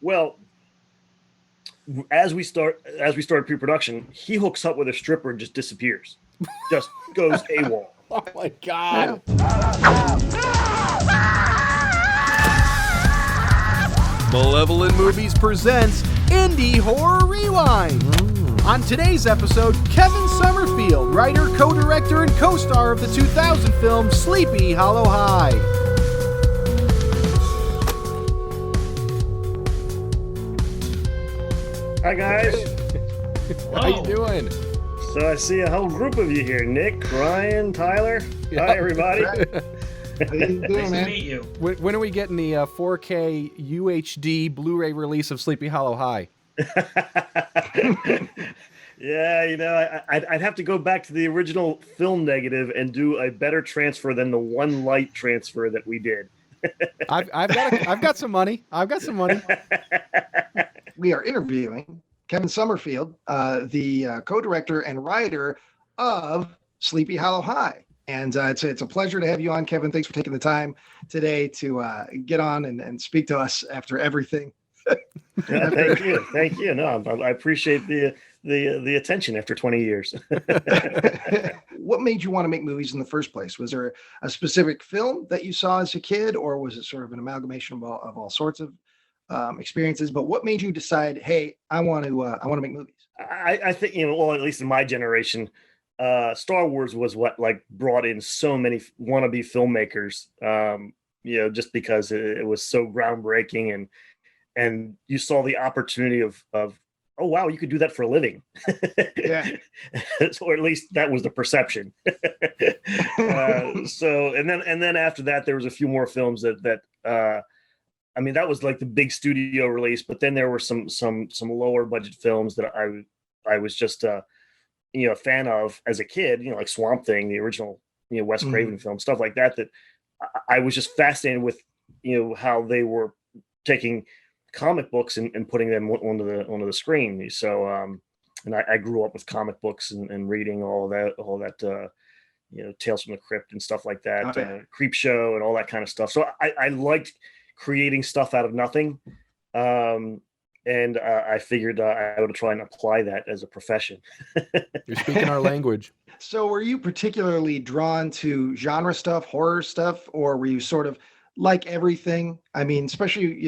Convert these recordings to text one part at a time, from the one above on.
Well, as we start pre-production, he hooks up with a stripper and just disappears, just goes AWOL. Oh my God. Malevolent Movies presents Indie Horror Rewind. On today's episode, Kevin Summerfield, writer, co-director, and co-star of the 2000 film Sleepy Hollow High. Hi guys. How you doing? So I see a whole group of you here. Nick, Ryan, Tyler. Hi everybody. How you doing, Nice man? to meet you. When are we getting the 4K UHD Blu-ray release of Sleepy Hollow High? Yeah, I'd have to go back to the original film negative and do a better transfer than the one light transfer that we did. I've got some money. We are interviewing Kevin Summerfield, the co-director and writer of Sleepy Hollow High. And it's a pleasure to have you on, Kevin. Thanks for taking the time today to get on and speak to us after everything. Thank you. No, I appreciate the attention after 20 years. What made you want to make movies in the first place? Was there a specific film that you saw as a kid, or was it sort of an amalgamation of all sorts of experiences? But what made you decide, hey, I want to make movies? I think, well, at least in my generation, Star Wars was what brought in so many wannabe filmmakers, just because it was so groundbreaking and you saw the opportunity of oh wow, you could do that for a living. Yeah. Or at least that was the perception. So and then after that there was a few more films that that was like the big studio release, but then there were some lower budget films that I was just a fan of as a kid, like Swamp Thing, the original Wes Craven film, stuff like that I was just fascinated with, how they were taking comic books and putting them onto the screen. So and I grew up with comic books and reading all that Tales from the Crypt and stuff like that, Creep Show and all that kind of stuff. So I liked creating stuff out of nothing, and I figured I would try and apply that as a profession. You're speaking our language. So were you particularly drawn to genre stuff, horror stuff, or were you sort of like everything? I mean, especially,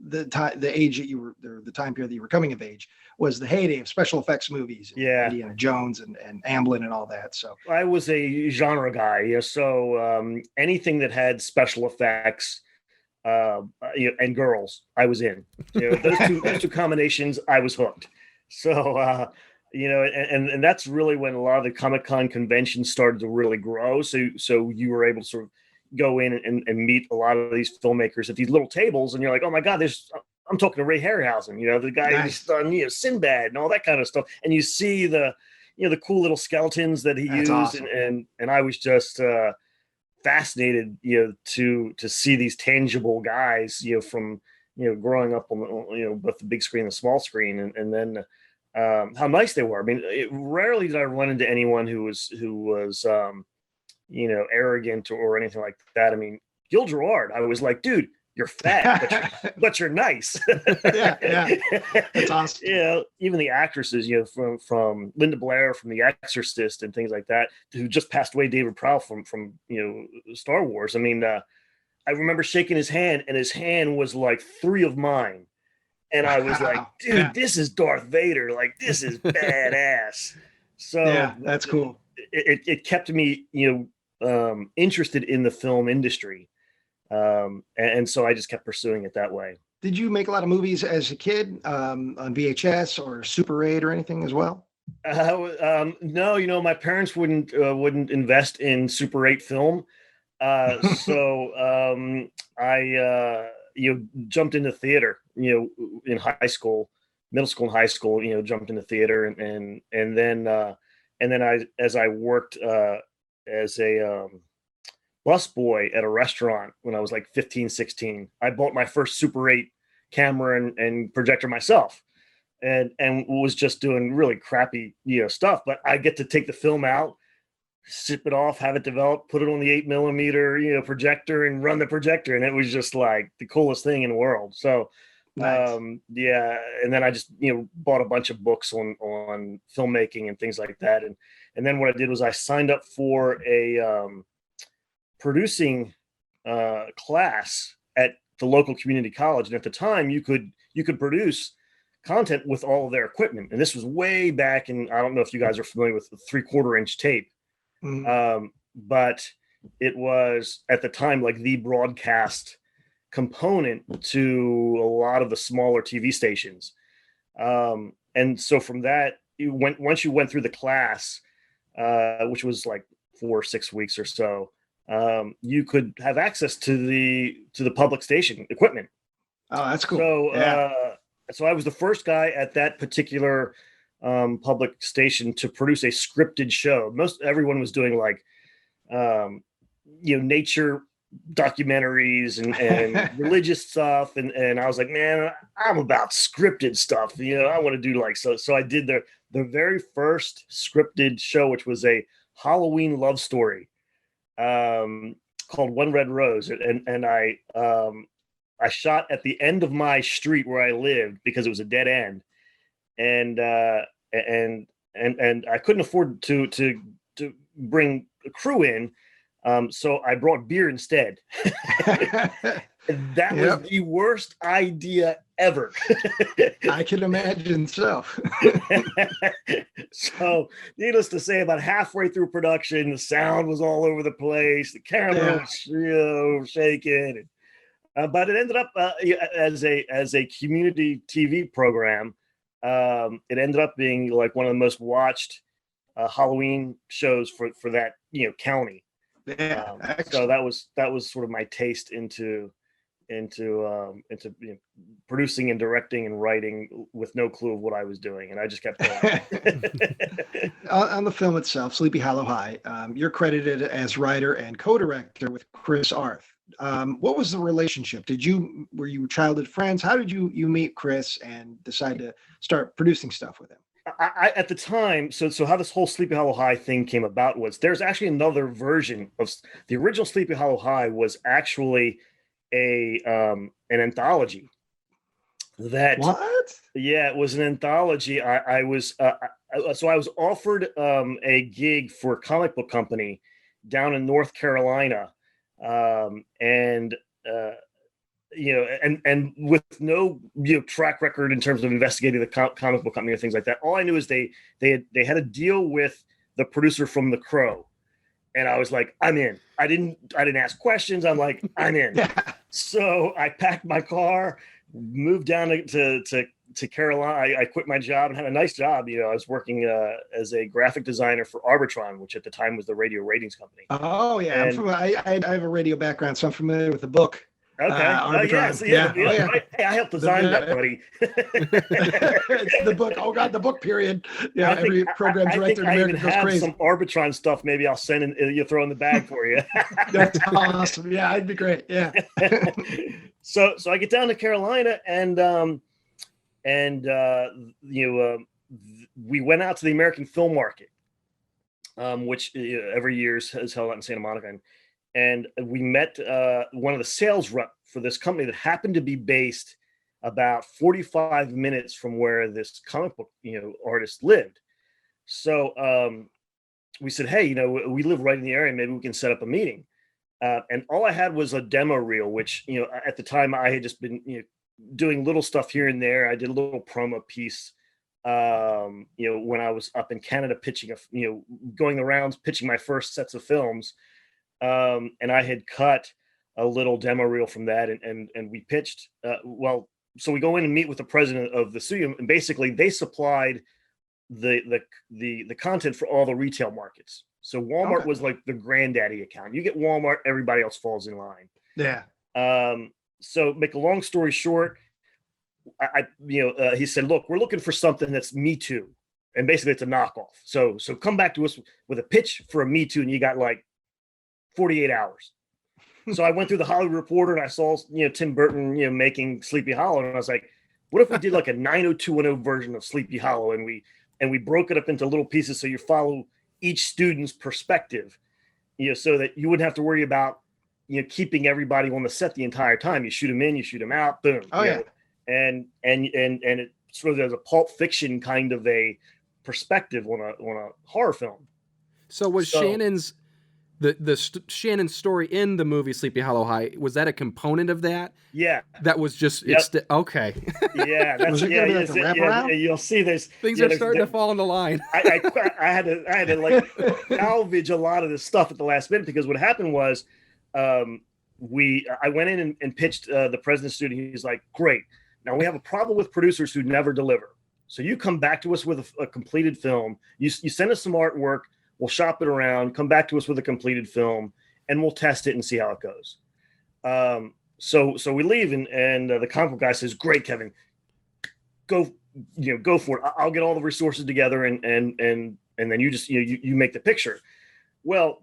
the age that you were, or the time period that you were coming of age was the heyday of special effects movies. Yeah. Indiana Jones and Amblin and all that. So I was a genre guy. So anything that had special effects, and girls, I was in. Those two combinations, I was hooked. So and that's really when a lot of the Comic-Con conventions started to really grow. So you were able to sort of go in and meet a lot of these filmmakers at these little tables, and you're like, oh my God, I'm talking to Ray Harryhausen, the guy who's done Sinbad and all that kind of stuff, and you see the the cool little skeletons that he used. Awesome. and I was just fascinated to see these tangible guys from growing up on both the big screen and the small screen, and then how nice they were. I mean, rarely did I run into anyone who was arrogant or anything like that. I mean, Gil Gerard, I was like, dude, you're fat, but you're nice. yeah, that's awesome. Even the actresses, from Linda Blair from The Exorcist and things like that, who just passed away, David Prowse from Star Wars. I mean, I remember shaking his hand, and his hand was like 3 of mine, and I was like, dude, this is Darth Vader. Like, this is badass. So yeah, that's cool. It kept me, interested in the film industry. And so I just kept pursuing it that way. Did you make a lot of movies as a kid, on VHS or Super 8 or anything as well? No, my parents wouldn't invest in Super 8 film. So I jumped into theater, in high school, middle school and high school, jumped into theater and then as I worked as a bus boy at a restaurant when I was like 15, 16, I bought my first Super 8 camera and projector myself, and was just doing really crappy stuff. But I get to take the film out, sip it off, have it developed, put it on the 8mm projector and run the projector, and it was just like the coolest thing in the world. So Nice. Yeah, and then I just bought a bunch of books on filmmaking and things like that, and then what I did was I signed up for a producing class at the local community college, and at the time you could produce content with all of their equipment, and this was way back in, I don't know if you guys are familiar with the 3/4 inch tape, but it was at the time like the broadcast component to a lot of the smaller TV stations. And so from that, once you went through the class, which was like 4 or 6 weeks or so, you could have access to the public station equipment. Oh, that's cool. So, so I was the first guy at that particular public station to produce a scripted show. Everyone was doing like, nature documentaries and religious stuff, and I was like, man, I'm about scripted stuff. I want to do like so I did the very first scripted show, which was a Halloween love story called One Red Rose, and I shot at the end of my street where I lived because it was a dead end, and I couldn't afford to bring a crew in. So I brought beer instead. That was the worst idea ever. I can imagine so. So needless to say, about halfway through production, the sound was all over the place. The camera was shaking. But it ended up as a community TV program. It ended up being like one of the most watched Halloween shows for that county. So that was sort of my taste into producing and directing and writing with no clue of what I was doing, and I just kept going. On the film itself, Sleepy Hollow High, you're credited as writer and co-director with Chris Arth. What was the relationship? Were you childhood friends? How did you meet Chris and decide to start producing stuff with him? I at the time, so how this whole Sleepy Hollow High thing came about was there's actually another version of the original Sleepy Hollow High was actually an anthology. That what? Yeah, it was an anthology. I was offered a gig for a comic book company down in North Carolina, and with no track record in terms of investigating the comic book company or things like that. All I knew is they had a deal with the producer from The Crow, and I was like, I'm in. I didn't ask questions. I'm like, I'm in. So I packed my car, moved down to Carolina. I quit my job and had a nice job. I was working as a graphic designer for Arbitron, which at the time was the radio ratings company. Oh yeah, I have a radio background, so I'm familiar with the book. Okay. I helped design that, buddy. It's the book. Oh God, the book period. Yeah, every program director in America goes crazy. Some Arbitron stuff. Maybe I'll send you throw in the bag for you. That's awesome. Yeah, I'd be great. Yeah. So I get down to Carolina and we went out to the American film market, which every year is held out in Santa Monica. And we met one of the sales rep for this company that happened to be based about 45 minutes from where this comic book, artist lived. So we said, hey, we live right in the area. Maybe we can set up a meeting. And all I had was a demo reel, which, at the time I had just been, doing little stuff here and there. I did a little promo piece, when I was up in Canada pitching, going the rounds, pitching my first sets of films. And I had cut a little demo reel from that, and we pitched. So we go in and meet with the president of the studio, and basically they supplied the content for all the retail markets. So Walmart was like the granddaddy account. You get Walmart, everybody else falls in line. Yeah. So make a long story short, he said, look, we're looking for something that's Me Too, and basically it's a knockoff. So come back to us with a pitch for a Me Too, and you got like 48 hours. So I went through the Hollywood Reporter and I saw, Tim Burton, making Sleepy Hollow. And I was like, what if we did like a 90210 version of Sleepy Hollow? And we broke it up into little pieces. So you follow each student's perspective, so that you wouldn't have to worry about, keeping everybody on the set the entire time. You shoot them in, you shoot them out, boom. Oh, yeah. and it sort of there's a Pulp Fiction kind of a perspective on a horror film. So was Shannon's Shannon's story in the movie Sleepy Hollow High, was that a component of that? Yeah, that was just okay. Yeah, that's was it gonna be like a wraparound? You'll see this. Things are starting to fall into line. I had to like salvage a lot of this stuff at the last minute, because what happened was I went in and pitched the president's studio. He's like, great. Now we have a problem with producers who never deliver. So you come back to us with a completed film. You send us some artwork. We'll shop it around, come back to us with a completed film, and we'll test it and see how it goes. So we leave, and the comic book guy says, "Great, Kevin, go for it. I'll get all the resources together, and then you just you make the picture." Well,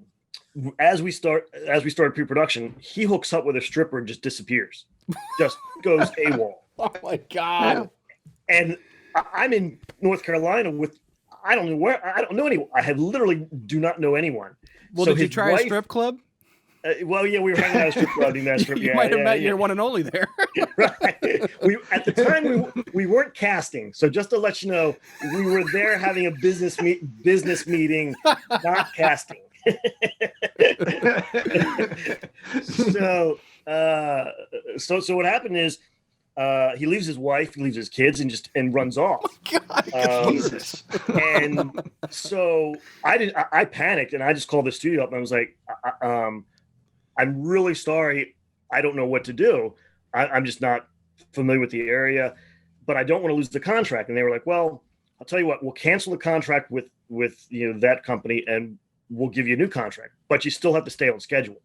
as we started pre-production, he hooks up with a stripper and just disappears, just goes AWOL. Oh my god! And I'm in North Carolina with. I don't know where. I don't know anyone. I literally do not know anyone. Well, so did you try a strip club? Well, yeah, we were hanging out at a strip club. Doing that strip. You might have met your one and only there. Right. At the time we weren't casting. So just to let you know, we were there having a business meeting, not casting. So what happened is. He leaves his wife, he leaves his kids, and runs off. Oh God, Jesus! And so I panicked, and I just called the studio up, and I was like, "I'm really sorry. I don't know what to do. I'm just not familiar with the area, but I don't want to lose the contract." And they were like, "Well, I'll tell you what. We'll cancel the contract with that company, and we'll give you a new contract, but you still have to stay on schedule."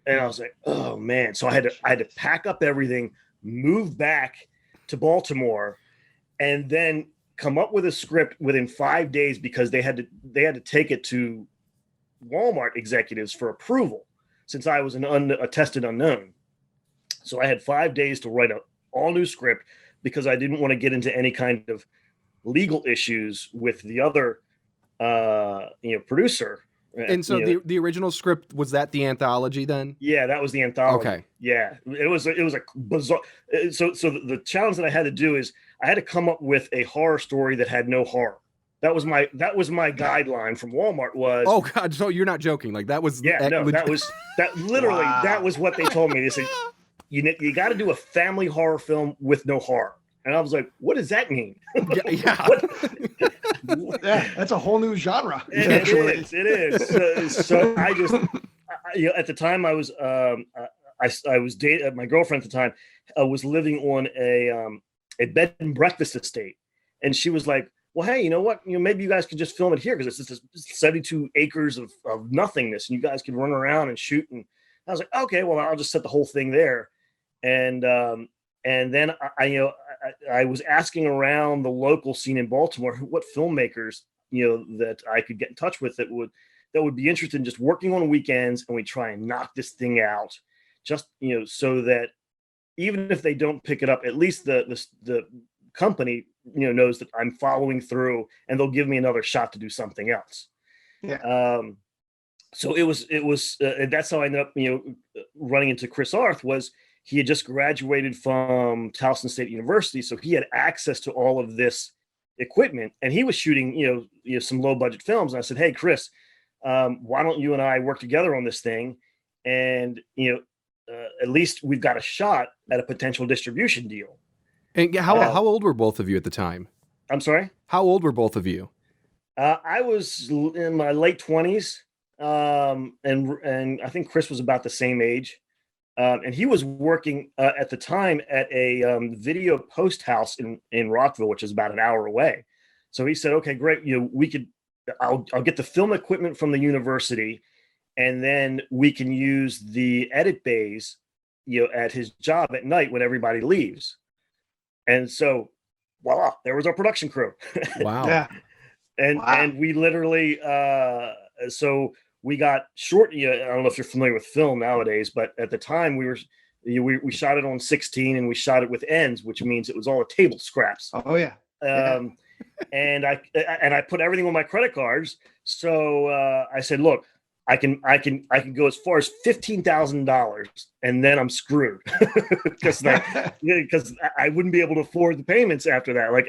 And I was like, "Oh man!" So I had to pack up everything. Move back to Baltimore, and then come up with a script within 5 days, because they had to take it to Walmart executives for approval, since I was a tested unknown. So I had 5 days to write an all new script, because I didn't want to get into any kind of legal issues with the other producer. And so the original script, was that the anthology then? Yeah, that was the anthology. Okay. Yeah, it was a bizarre. So the challenge that I had to do is I had to come up with a horror story that had no horror. That was my guideline from Walmart was. Oh God! So you're not joking? Like that was? Yeah, no, that was literally wow. That was what they told me. They said you got to do a family horror film with no horror, and I was like, what does that mean? Yeah. Yeah, that's a whole new genre. It is. So I just, at the time I was, I was dating my girlfriend at the time. Was living on a bed and breakfast estate, and she was like, "Well, hey, you know what? Maybe you guys could just film it here, because it's just 72 acres of nothingness, and you guys can run around and shoot." And I was like, "Okay, well, I'll just set the whole thing there." And then I was asking around the local scene in Baltimore what filmmakers that I could get in touch with that would be interested in just working on weekends, and we try and knock this thing out, just so that even if they don't pick it up, at least the company knows that I'm following through, and they'll give me another shot to do something else. Yeah. So it was that's how I ended up running into Chris Arth. Was he had just graduated from Towson State University, so he had access to all of this equipment, and he was shooting, some low budget films. And I said, "Hey, Chris, why don't you and I work together on this thing? And at least we've got a shot at a potential distribution deal." And how old were both of you at the time? I'm sorry? How old were both of you? I was in my late 20s, and I think Chris was about the same age. And he was working at the time at a video post house in Rockville, which is about an hour away. So he said, "Okay, great. I'll get the film equipment from the university, and then we can use the edit bays, at his job at night when everybody leaves." And so, voila, there was our production crew. Wow. Yeah. And we literally, so we got short. I don't know if you're familiar with film nowadays, but at the time we shot it on 16, and we shot it with ends, which means it was all table scraps. Oh yeah. And I put everything on my credit cards. So I said, "Look, I can go as far as $15,000, and then I'm screwed because I wouldn't be able to afford the payments after that. Like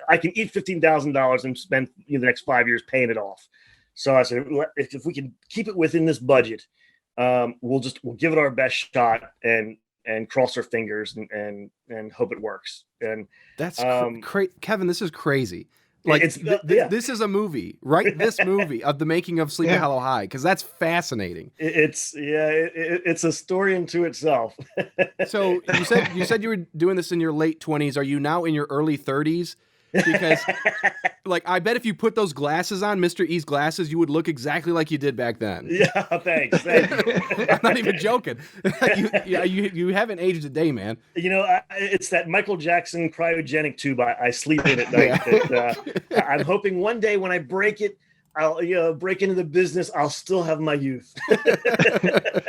I can eat $15,000 and spend the next 5 years paying it off. So I said, if we can keep it within this budget, we'll give it our best shot and cross our fingers and hope it works. And that's Kevin, this is crazy. Like this is a movie, right? This movie of the making of Sleepy Hollow High, because that's fascinating. It's a story unto itself. So you said you were doing this in your late 20s. Are you now in your early 30s? Because like I bet if you put those glasses on, Mr. E's glasses, you would look exactly like you did back then. Yeah, thanks. Thank you. I'm not even joking. You haven't aged a day, man. It's that Michael Jackson cryogenic tube I sleep in at night. I'm hoping one day when I break it, I'll break into the business, I'll still have my youth.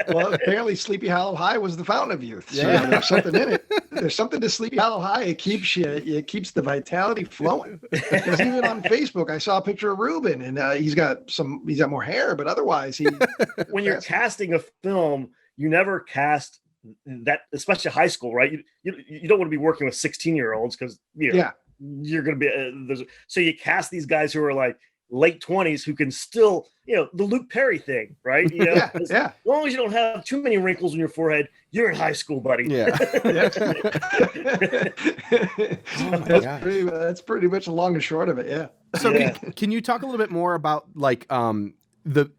Well, apparently Sleepy Hollow High was the fountain of youth. So there's something in it. There's something to Sleepy Hollow High. It keeps the vitality flowing. Because even on Facebook, I saw a picture of Ruben, and he's got more hair, but otherwise when you're casting a film, you never cast that, especially high school, right? You don't want to be working with 16-year-olds because you're going to be so you cast these guys who are like late 20s who can still, the Luke Perry thing, right? As long as you don't have too many wrinkles in your forehead, you're in high school, buddy. Yeah. That's pretty much the long and short of it. Yeah. So can you talk a little bit more about like the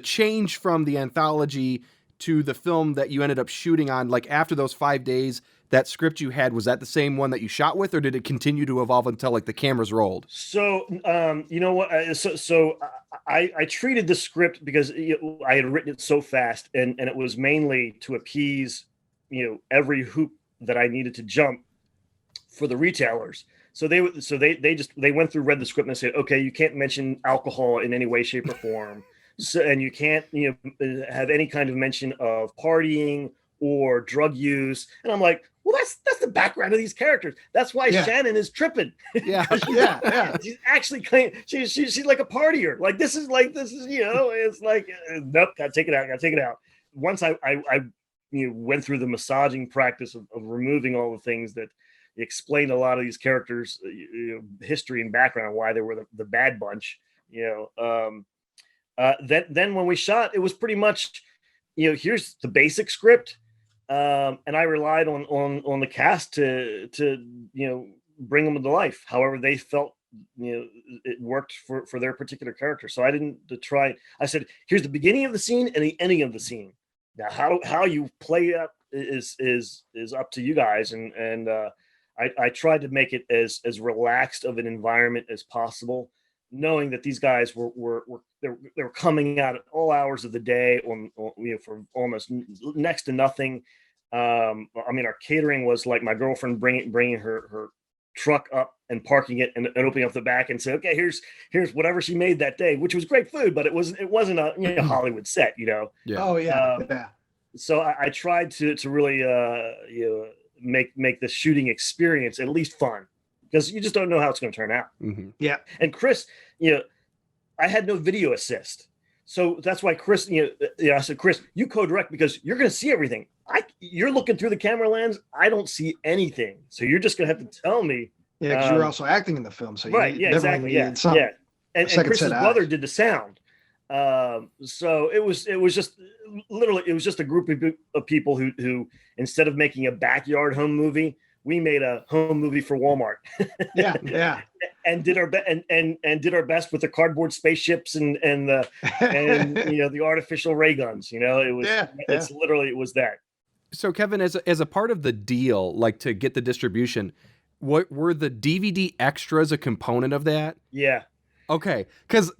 change from the anthology to the film that you ended up shooting on, like after those 5 days? That script you had, was that the same one that you shot with, or did it continue to evolve until like the cameras rolled? So, you know what? I treated the script because I had written it so fast, and it was mainly to appease, every hoop that I needed to jump for the retailers. So they went through, read the script, and said, okay, you can't mention alcohol in any way, shape, or form. So, and you can't, have any kind of mention of partying or drug use. And I'm like, well, that's the background of these characters. That's why Shannon is tripping. Yeah. She's actually she's like a partier. Like this is it's like, nope, gotta take it out. Once I went through the massaging practice of removing all the things that explained a lot of these characters, history and background, why they were the bad bunch, then when we shot, it was pretty much, here's the basic script. And I relied on the cast to bring them to life however they felt it worked for their particular character. So I didn't try. I said, here's the beginning of the scene and the ending of the scene. Now how you play up is up to you guys. And I tried to make it as relaxed of an environment as possible, knowing that these guys were coming out at all hours of the day for almost next to nothing. Our catering was like my girlfriend bringing her truck up and parking it and opening up the back and say, okay, here's whatever she made that day, which was great food, but it wasn't a Hollywood set, Yeah. Oh yeah. So I tried to really make the shooting experience at least fun, because you just don't know how it's going to turn out. Mm-hmm. Yeah. And Chris, I had no video assist. So that's why Chris, I said, Chris, you co-direct because you're going to see everything. You're looking through the camera lens. I don't see anything. So you're just going to have to tell me. Yeah, because you're also acting in the film. So right. Yeah, exactly. Yeah. And Chris's brother did the sound. So it was just literally, it was just a group of people who instead of making a backyard home movie, we made a home movie for Walmart. Yeah. And did our best with the cardboard spaceships and the artificial ray guns. It was that. So Kevin, as a part of the deal, like to get the distribution, what were the DVD extras a component of that? Yeah. Okay, because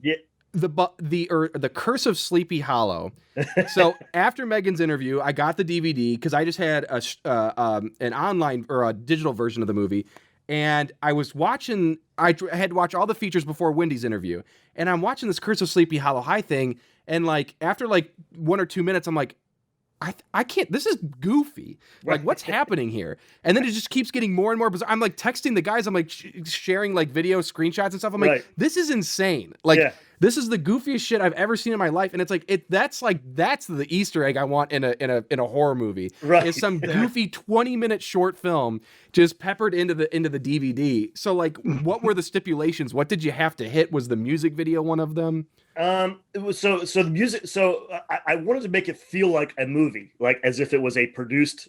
the Curse of Sleepy Hollow. So after Megan's interview, I got the DVD because I just had an online or a digital version of the movie. And I was watching, I had to watch all the features before Wendy's interview. And I'm watching this Curse of Sleepy Hollow High thing. And like, after like 1 or 2 minutes, I'm like, I can't, this is goofy. Like, what's happening here? And then it just keeps getting more and more bizarre. I'm like texting the guys, I'm like sharing like video screenshots and stuff. I'm like, this is insane. Like, this is the goofiest shit I've ever seen in my life. And it's like, that's the Easter egg I want in a horror movie. Right. Is some goofy 20-minute short film just peppered into the DVD. So like, what were the stipulations? What did you have to hit? Was the music video one of them? It was so the music. So I wanted to make it feel like a movie, like as if it was a produced,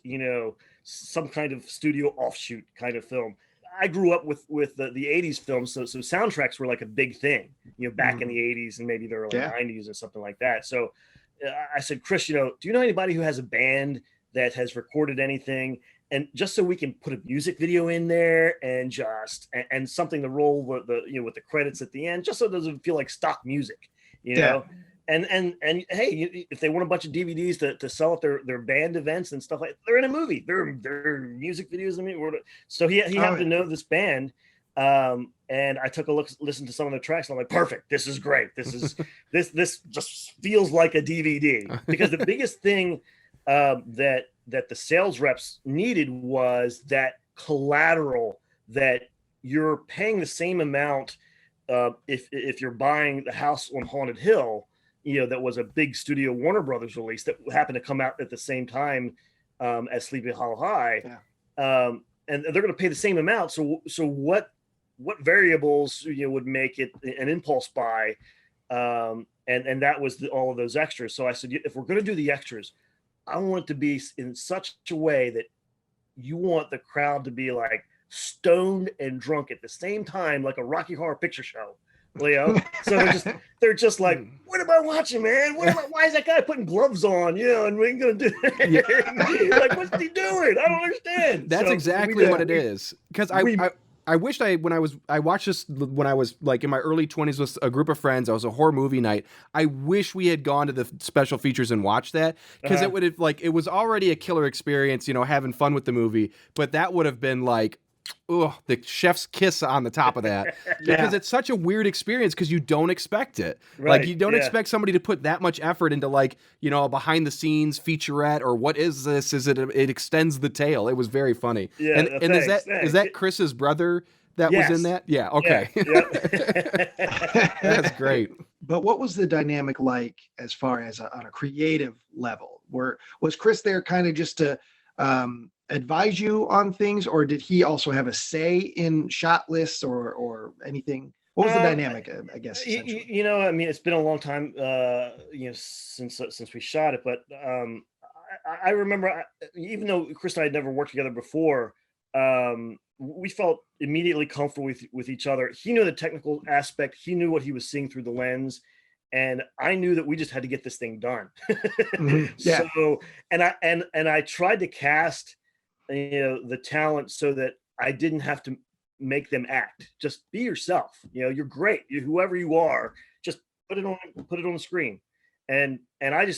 some kind of studio offshoot kind of film. I grew up with the 80s films, so soundtracks were like a big thing, back in the 80s and maybe the early 90s and something like that. So I said, Chris, do you know anybody who has a band that has recorded anything? And just so we can put a music video in there and and something to roll with with the credits at the end, just so it doesn't feel like stock music, know. And hey, if they want a bunch of DVDs to sell at their band events and stuff like, they're in a movie, they're music videos. I mean, so he happened to know this band, and I took a listen to some of the tracks. And I'm like, perfect, this is great. This is this just feels like a DVD, because the biggest thing that the sales reps needed was that collateral that you're paying the same amount if you're buying the House on Haunted Hill. That was a big studio Warner Brothers release that happened to come out at the same time as Sleepy Hollow High. And they're going to pay the same amount. So what variables would make it an impulse buy? And that was all of those extras. So I said, if we're going to do the extras, I want it to be in such a way that you want the crowd to be like stoned and drunk at the same time, like a Rocky Horror Picture Show. Leo. So they're just like, what am I watching, man? Why is that guy putting gloves on? And we're gonna do like, what's he doing? I don't understand. That's exactly what it is. Because I wished I watched this when I was like in my early 20s with a group of friends. I was a horror movie night. I wish we had gone to the special features and watched that, because it would have it was already a killer experience, having fun with the movie. But that would have been like, the chef's kiss on the top of that, because it's such a weird experience, because you don't expect it. Right. Like, you don't expect somebody to put that much effort into like, a behind the scenes featurette, or what is this? Is it extends the tale? It was very funny. Yeah, and is that Chris's brother that was in that? Yeah. Okay. Yeah. That's great. But what was the dynamic like as far as on a creative level? Was Chris there kind of just to advise you on things, or did he also have a say in shot lists or anything? What was the dynamic, I guess? I mean, it's been a long time, since we shot it, but I remember, even though Chris and I had never worked together before, we felt immediately comfortable with each other. He knew the technical aspect. He knew what he was seeing through the lens. And I knew that we just had to get this thing done. Yeah. So, and I tried to cast, the talent so that I didn't have to make them act. Just be yourself. You're great. Whoever you are, just put it on the screen. And I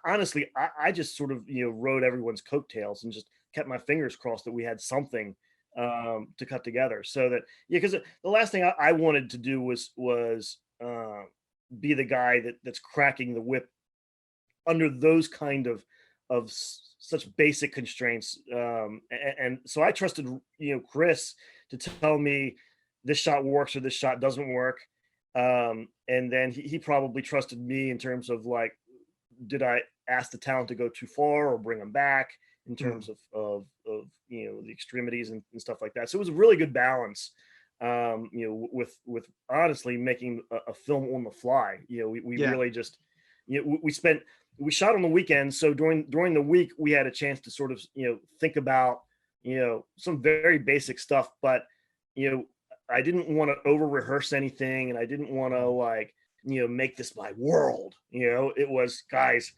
honestly just sort of rode everyone's coattails and just kept my fingers crossed that we had something to cut together. So that because the last thing I wanted to do was be the guy that's cracking the whip under those kind of such basic constraints. And so I trusted, Chris to tell me this shot works or this shot doesn't work. And then he probably trusted me in terms of like, did I ask the talent to go too far or bring them back in terms of the extremities and stuff like that. So it was a really good balance. With honestly making a film on the fly. We really just, we shot on the weekend. So during the week, we had a chance to sort of, think about, some very basic stuff, but, I didn't want to over rehearse anything, and I didn't want to make this my world. It was, guys,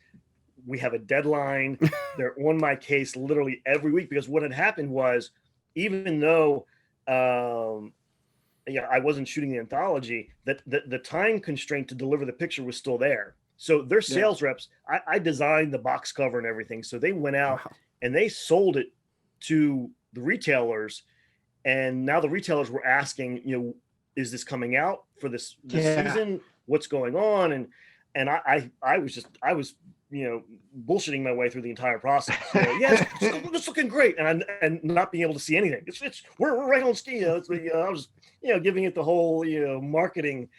we have a deadline. They're on my case literally every week, because what had happened was, even though, I wasn't shooting the anthology, that the time constraint to deliver the picture was still there. So their sales reps, I designed the box cover and everything. So they went out and they sold it to the retailers. And now the retailers were asking, is this coming out for this season? What's going on? And I was bullshitting my way through the entire process. It's looking great, and not being able to see anything. We're right on ski. I was giving it the whole marketing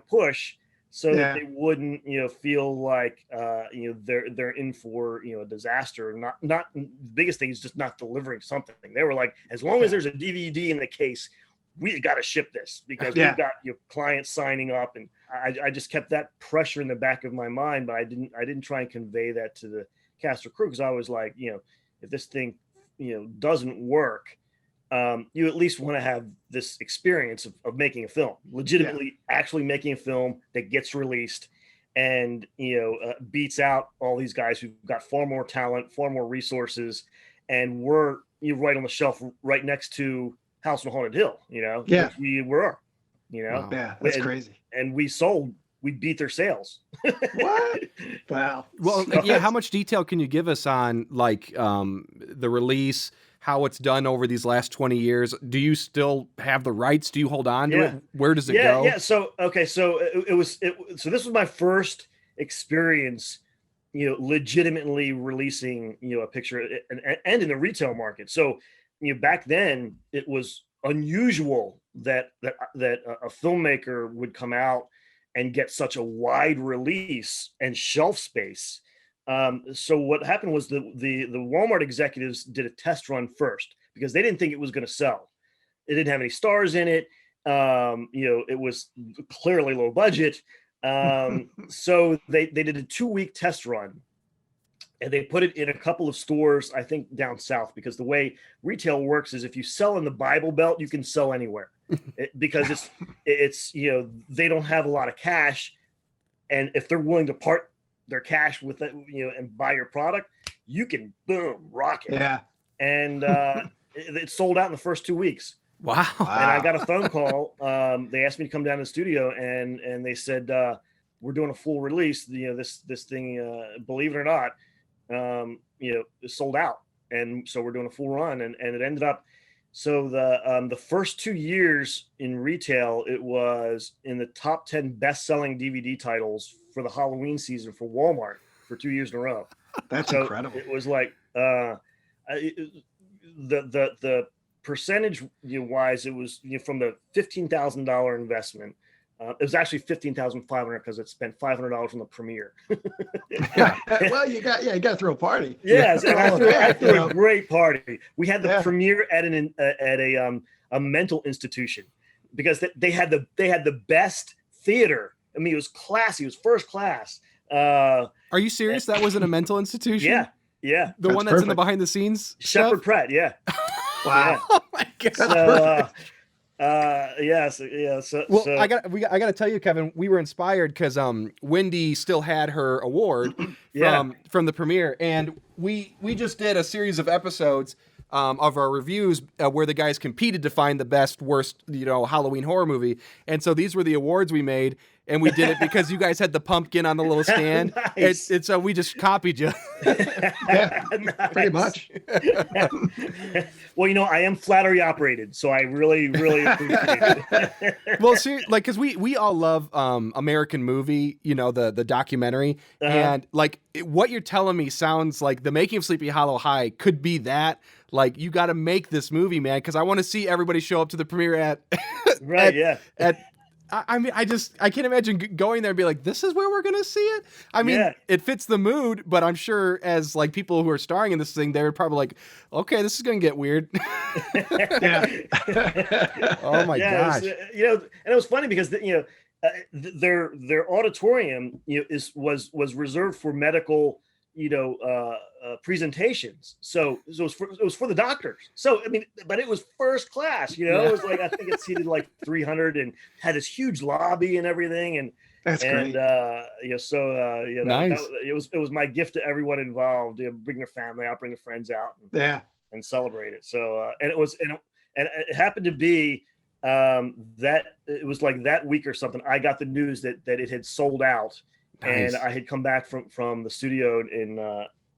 push. so that they wouldn't, feel like, they're in for, a disaster. Not the biggest thing is just not delivering something. They were like, as long as there's a DVD in the case, we got to ship this because we've got your clients signing up. And I just kept that pressure in the back of my mind, but I didn't try and convey that to the cast or crew, because I was like, if this thing, doesn't work, you at least want to have this experience of making a film, legitimately actually making a film that gets released and, beats out all these guys who've got far more talent, far more resources. And we're right on the shelf right next to House on Haunted Hill, which we were, Wow. Yeah, that's crazy. And we beat their sales. What? Wow. Well, how much detail can you give us on like the release, how it's done over these last 20 years? Do you still have the rights? Do you hold on to it? Where does it go? Yeah. So this was my first experience, legitimately releasing, a picture and in the retail market. So, back then it was unusual that a filmmaker would come out and get such a wide release and shelf space. So what happened was the Walmart executives did a test run first because they didn't think it was going to sell. It didn't have any stars in it. It was clearly low budget. So they did a 2-week test run. And they put it in a couple of stores, I think down south, because the way retail works is if you sell in the Bible Belt, you can sell anywhere because it's they don't have a lot of cash. And if they're willing to part their cash with it, and buy your product, you can boom, rock it. Yeah. And it sold out in the first 2 weeks. Wow. And I got a phone call. They asked me to come down to the studio and they said, we're doing a full release. This thing, believe it or not, is sold out. And so we're doing a full run and it ended up. So the first 2 years in retail, it was in the top 10 best-selling DVD titles for the Halloween season for Walmart for 2 years in a row. That's incredible. It was like the percentage wise, it was from the $15,000 investment. It was actually $15,500 because it spent $500 on the premiere. Well, you got to throw a party. Yes, I threw a great party. We had the premiere at a mental institution because they had the best theater. I mean, it was classy. It was first class. Are you serious? That was in a mental institution? Yeah. The one that's in the behind the scenes Shepherd Pratt. Yeah. Wow. Oh my God. So, I got to tell you, Kevin, we were inspired because Wendy still had her award from the premiere, and we just did a series of episodes of our reviews where the guys competed to find the best, worst, Halloween horror movie. And so these were the awards we made, and we did it because you guys had the pumpkin on the little stand. Nice. And so we just copied you. Yeah, pretty much. Well, I am flattery operated, so I really, really appreciate it. Well, seriously, like, because we all love American Movie, the documentary, and like what you're telling me sounds like the making of Sleepy Hollow High could be that. Like, you got to make this movie, man, because I want to see everybody show up to the premiere at I mean, I can't imagine going there and be like, this is where we're going to see it. I mean, It fits the mood, but I'm sure as like people who are starring in this thing, they were probably like, okay, this is going to get weird. Yeah. Oh my gosh. And it was funny because their auditorium was reserved for medical presentations. So it was for the doctors. So I mean, but it was first class. It was like I think it seated like 300 and had this huge lobby and everything. And that's great. Nice. It was my gift to everyone involved. Bring their family out, bring their friends out, and celebrate it. So and it happened to be that it was like that week or something. I got the news that it had sold out. Nice. And I had come back from the studio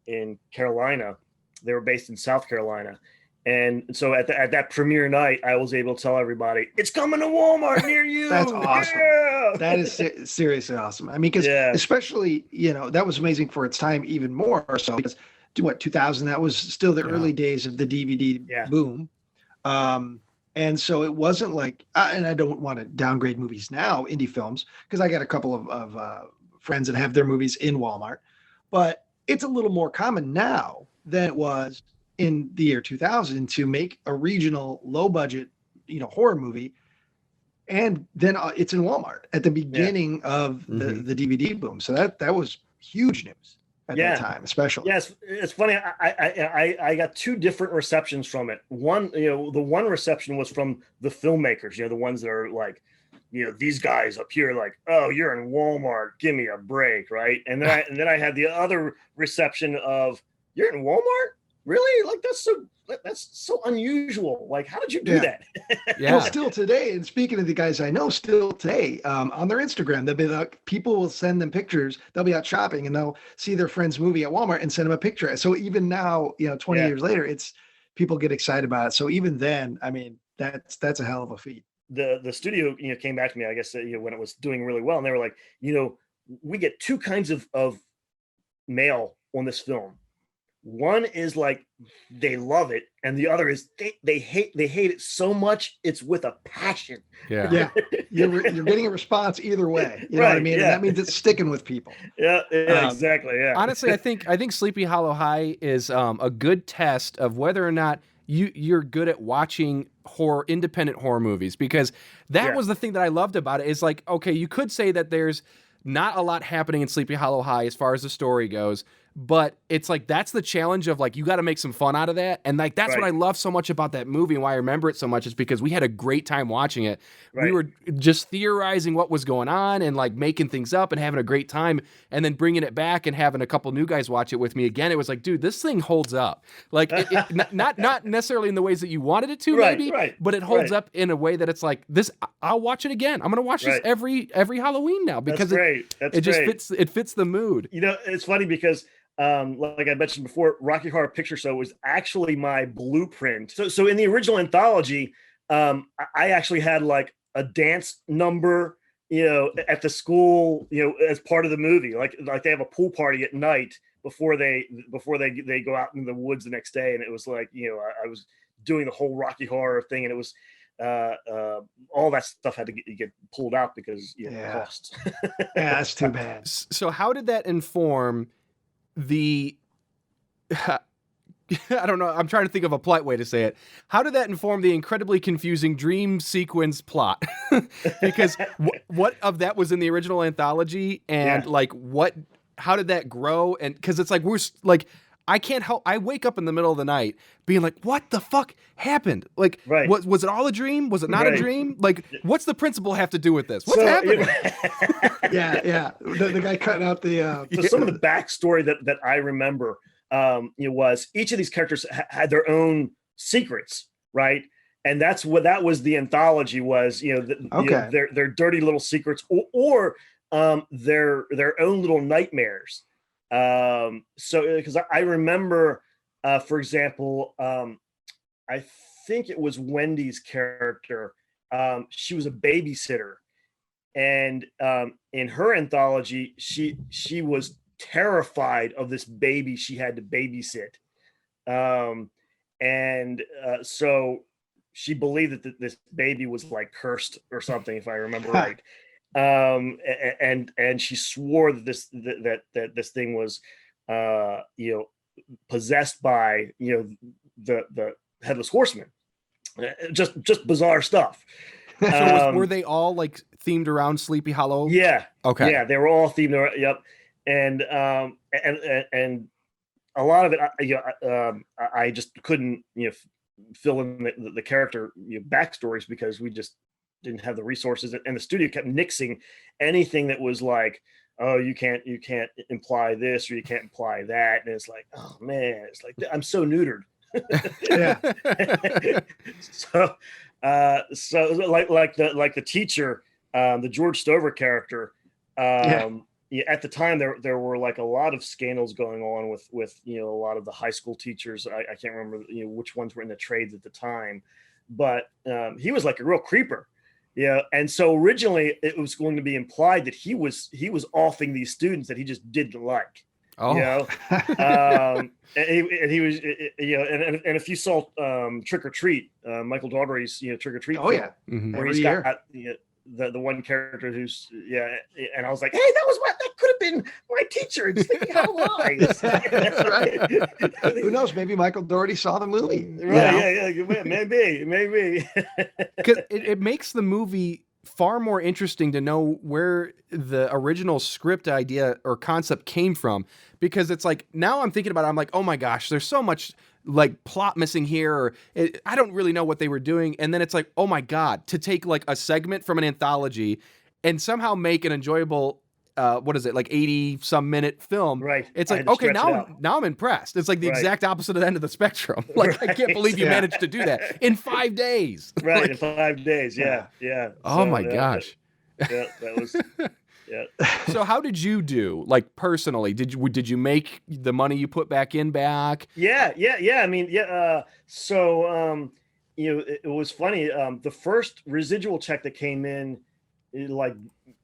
in Carolina. They were based in South Carolina. And so at that premiere night, I was able to tell everybody, it's coming to Walmart near you. That's awesome. Yeah! That is seriously awesome. I mean, because especially, that was amazing for its time, even more so because 2000, that was still the early days of the DVD boom. And so it wasn't like, and I don't want to downgrade movies now, indie films, because I got a couple of friends that have their movies in Walmart, but it's a little more common now than it was in the year 2000 to make a regional low budget, horror movie. And then it's in Walmart at the beginning of the DVD boom. So that was huge news at that time, especially. Yes, it's funny. I got two different receptions from it. One, the one reception was from the filmmakers. The ones that are like, these guys up here, like, oh, you're in Walmart, give me a break, right? And then I had the other reception of, you're in Walmart, really? Like that's so unusual. Like, how did you do that? Well, still today, and speaking of the guys I know, still today, on their Instagram, they'll be like, people will send them pictures. They'll be out shopping and they'll see their friend's movie at Walmart and send them a picture. So even now, 20 years later, it's people get excited about it. So even then, I mean, that's a hell of a feat. The studio, came back to me, I guess, when it was doing really well, and they were like, we get two kinds of mail on this film. One is like they love it, and the other is they hate it so much it's with a passion. Yeah. You're getting a response either way. You know what I mean? And that means it's sticking with people. Yeah, exactly. Yeah. Honestly, I think Sleepy Hollow High is a good test of whether or not you're good at watching independent horror movies, because that was the thing that I loved about it. Is like, okay, you could say that there's not a lot happening in Sleepy Hollow High as far as the story goes, but it's like, that's the challenge of like, you got to make some fun out of that. And like, that's what I love so much about that movie, and why I remember it so much is because we had a great time watching it. We were just theorizing what was going on and like making things up and having a great time, and then bringing it back and having a couple new guys watch it with me again. It was like, dude, this thing holds up. Like not necessarily in the ways that you wanted it to, maybe, but it holds up in a way that it's like, this, I'll watch it again. I'm going to watch this every Halloween now, because it fits the mood. It's funny because like I mentioned before, Rocky Horror Picture Show was actually my blueprint. So in the original anthology, I actually had like a dance number, at the school, as part of the movie. Like they have a pool party at night before they go out in the woods the next day, and it was like, I was doing the whole Rocky Horror thing, and it was all that stuff had to get pulled out because it costs. Yeah, that's too bad. So how did that inform I don't know, I'm trying to think of a polite way to say it. How did that inform the incredibly confusing dream sequence plot? Because what of that was in the original anthology, and like how did that grow? And because it's like, we're like, I can't help, I wake up in the middle of the night being like, what the fuck happened? Like, was it all a dream? Was it not a dream? Like, what's the principal have to do with this? What's happening? Yeah. The guy cutting out the... So some of the backstory that I remember was each of these characters had their own secrets, right? And that was the anthology was, their dirty little secrets or their own little nightmares. So because I remember, for example, I think it was Wendy's character. She was a babysitter, and in her anthology, she was terrified of this baby she had to babysit, and so she believed that this baby was like cursed or something, if I remember right. And she swore that this thing was possessed by the headless horseman. Just bizarre stuff. So were they all like themed around Sleepy Hollow? Yeah. Okay. Yeah, they were all themed around. Yep. And a lot of it, I just couldn't fill in the character backstories because we just didn't have the resources, and the studio kept nixing anything that was like, oh, you can't imply this or you can't imply that, and it's like, oh man, it's like I'm so neutered. So like the teacher, the George Stover character, at the time there were like a lot of scandals going on with a lot of the high school teachers. I can't remember which ones were in the trades at the time, but he was like a real creeper. Yeah, and so originally it was going to be implied that he was offing these students that he just didn't like. Oh, You know, and he was, you know, and if you saw Trick or Treat, Michael Daugherty's, you know, Trick or Treat, Oh yeah, Mhm. where every he's year. got the one character who's and I was like, hey, that could have been my teacher. It's thinking how lies. That's right. Who knows? Maybe Michael Dougherty saw the movie. Right? Yeah. Maybe. 'Cause it makes the movie far more interesting to know where the original script idea or concept came from, because it's like, now I'm thinking about it, I'm like, oh my gosh, there's so much like plot missing here, or I don't really know what they were doing. And then it's like, oh my God, to take like a segment from an anthology and somehow make an enjoyable what is it, like 80 some minute film. Right. It's I like, had to okay, stretch it out. now I'm impressed. It's like the Right. exact opposite of the end of the spectrum. Like, I can't Right. believe you Yeah. managed to do that in 5 days. Right, Like, in 5 days. Yeah. oh So, my gosh. that was yeah. So how did you do, like, personally? Did you make the money you put back in back? Yeah. I mean, so you know, it was funny. The first residual check that came in, it, like,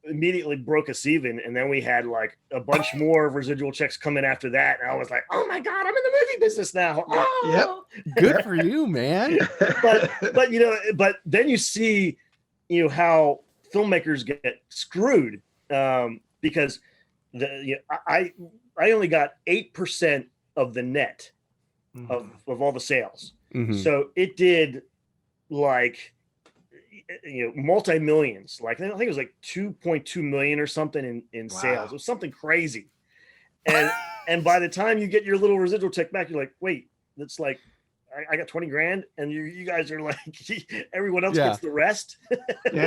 immediately broke us even, and then we had like a bunch more residual checks coming after that, and I was like, oh my God, I'm in the movie business now. Oh! Good for you, man. But you know, but then you see, you know, how filmmakers get screwed, because I only got 8% of the net of all the sales. Mhm. So it did, like, you know, multi-millions. Like, I think it was like 2.2 million or something in Wow. sales. It was something crazy. And by the time you get your little residual check back, you're like, wait, that's like, I got 20 grand, and you guys are like, everyone else Yeah. gets the rest.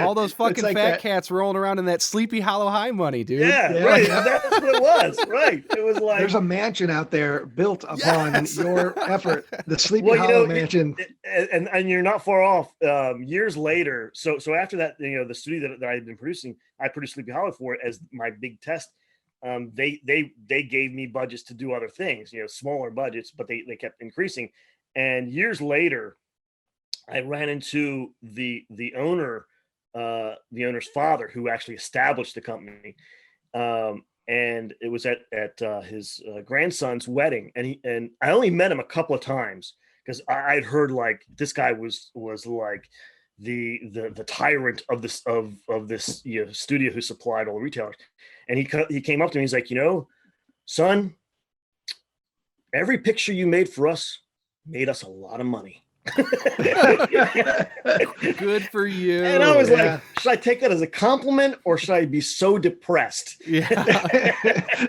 All those fucking like fat that. cats rolling around in that Sleepy Hollow High money, dude. Yeah, Yeah. right. Yeah. That's what it was. Right. It was like, There's a mansion out there built upon Yes. your effort. The Sleepy well, you Hollow know, Mansion. and you're not far off. Years later, so after that, you know, the studio that I had been producing, I produced Sleepy Hollow for it as my big test. They gave me budgets to do other things, you know, smaller budgets, but they kept increasing. And years later, I ran into the owner, the owner's father, who actually established the company. And it was at his grandson's wedding, and I only met him a couple of times, because I'd heard, like, this guy was like the tyrant of this you know, studio who supplied all the retailers. And he came up to me, he's like, you know, son, every picture you made for us made us a lot of money. Good for you. And I was Yeah. like, should I take that as a compliment, or should I be so depressed? Yeah.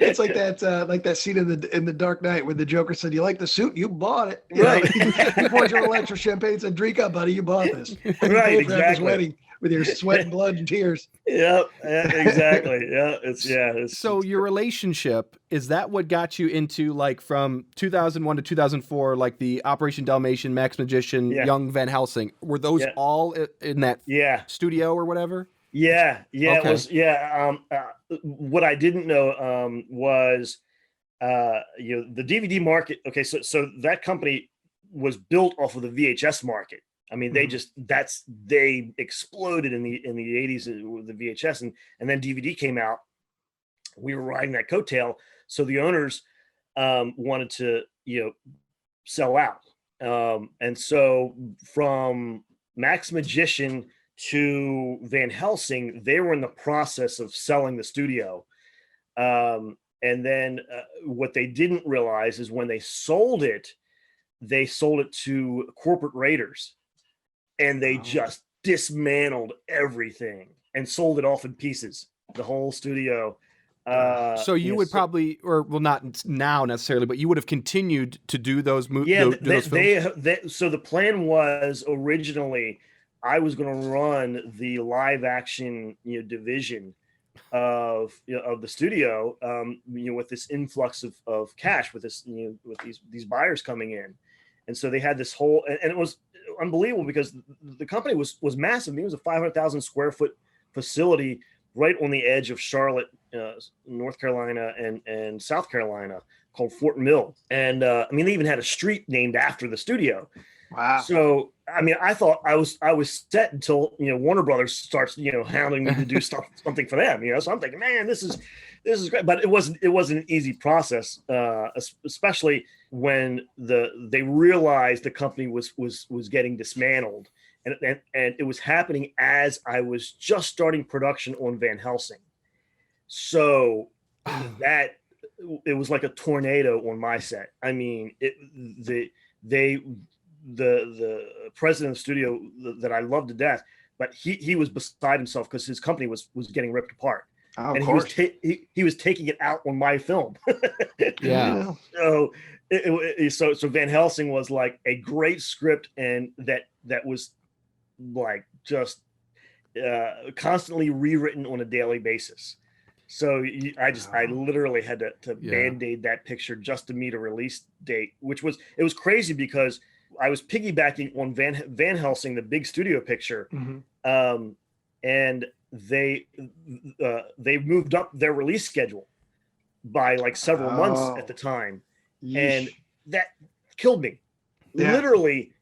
It's like that scene in the Dark Knight where the Joker said, "You like the suit? You bought it." You Right. know, he poured you a little extra champagne and said, "Drink up, buddy. You bought this." You Right, paid for His exactly. wedding with your sweat and blood and tears. Yep, exactly. It's So your relationship, is that what got you into, like, from 2001 to 2004, like the Operation Dalmatian, Max Magician, Yeah. Young Van Helsing? Were those Yeah. all in that yeah. studio or whatever? Yeah, Okay. it was. What I didn't know was, you know, the DVD market. Okay, so that company was built off of the VHS market. I mean, they they exploded in the 80s with the VHS, and then DVD came out. We were riding that coattail, so the owners wanted to, you know, sell out, and so from Max Magician to Van Helsing, they were in the process of selling the studio. And then what they didn't realize is when they sold it to corporate raiders, and they just dismantled everything and sold it off in pieces, the whole studio. So you would probably, or well, not now necessarily, but you would have continued to do those movies. Yeah, those films? so the plan was originally I was going to run the live action, you know, division of the studio, you know, with this influx of cash, with this, you know, with these buyers coming in. And so they had this whole, and it was unbelievable because the company was massive. I mean, it was a 500,000 square foot facility right on the edge of Charlotte, North Carolina and South Carolina, called Fort Mill. And I mean, they even had a street named after the studio. Wow. So, I mean, I thought I was set until, Warner Brothers starts, hounding me to do something for them, So I'm thinking, man, this is great, but it wasn't an easy process, especially when they realized the company was getting dismantled, and it was happening as I was just starting production on Van Helsing. So that it was like a tornado on my set. I mean, the president of the studio that I loved to death, but he was beside himself because his company was getting ripped apart. Oh, and he was taking it out on my film. Yeah. So Van Helsing was like a great script, and that was like just constantly rewritten on a daily basis. So I literally had to band-aid that picture just to meet a release date, it was crazy because I was piggybacking on Van Helsing, the big studio picture, and they moved up their release schedule by like several months at the time. Yeesh. And that killed me. Yeah. Literally,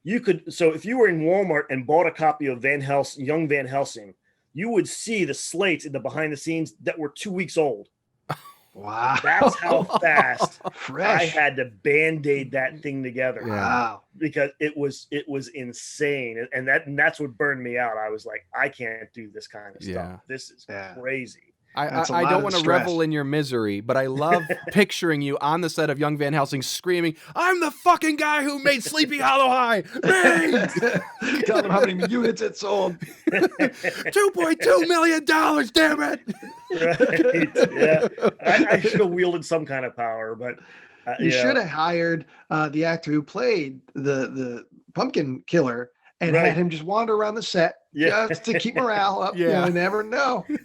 so if you were in Walmart and bought a copy of Young Van Helsing, you would see the slates in the behind the scenes that were 2 weeks old. Wow. That's how fast Fresh. I had to band-aid that thing together. Wow. Because it was insane. And that's what burned me out. I was like, I can't do this kind of stuff. This is crazy. I don't want to revel in your misery, but I love picturing you on the set of Young Van Helsing screaming, "I'm the fucking guy who made Sleepy Hollow High!" Tell them how many units it sold. $2.2 million, damn it! Right. Yeah. I should have wielded some kind of power, but you should have hired the actor who played the pumpkin killer and had him just wander around the set just to keep morale up. You never know. You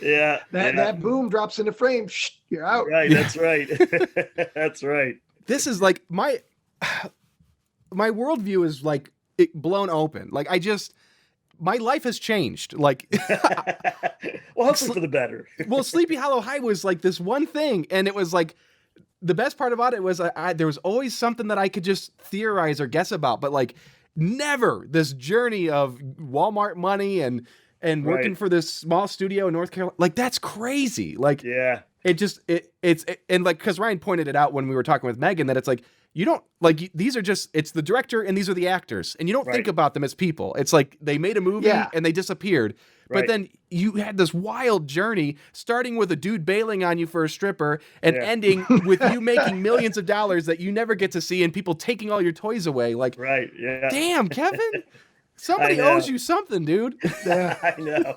get, that boom drops into frame. You're out. Right. That's right. That's right. This is like my worldview is like blown open. Like my life has changed. Like, well, hopefully for the better. Well, Sleepy Hollow High was like this one thing, and it was like the best part about it was there was always something that I could just theorize or guess about, but like never this journey of Walmart money and working for this small studio in North Carolina. Like that's crazy. Like it's and like because Ryan pointed it out when we were talking with Megan that it's like you don't like these are just it's the director and these are the actors and you don't think about them as people. It's like they made a movie and they disappeared. But then you had this wild journey starting with a dude bailing on you for a stripper and ending with you making millions of dollars that you never get to see and people taking all your toys away. Like, damn, Kevin, somebody owes you something, dude. I know.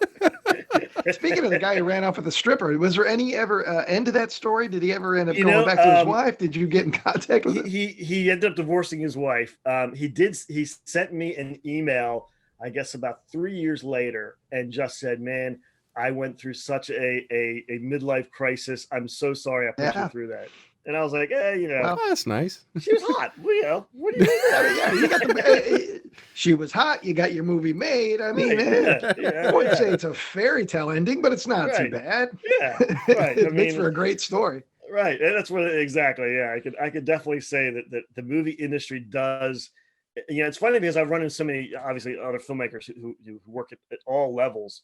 Speaking of the guy who ran off with the stripper, was there any ever end to that story? Did he ever end up going back to his wife? Did you get in contact with him? He ended up divorcing his wife. He sent me an email, I guess about 3 years later, and just said, "Man, I went through such a midlife crisis. I'm so sorry I put you through that." And I was like, well, that's nice. She was hot. What do you mean? You got she was hot. You got your movie made. I mean, I wouldn't say it's a fairy tale ending, but it's not too bad. Yeah, right. It makes for a great story. Right, and that's what exactly. Yeah, I could definitely say that the movie industry does. It's funny because I've run into so many, obviously, other filmmakers who work at all levels,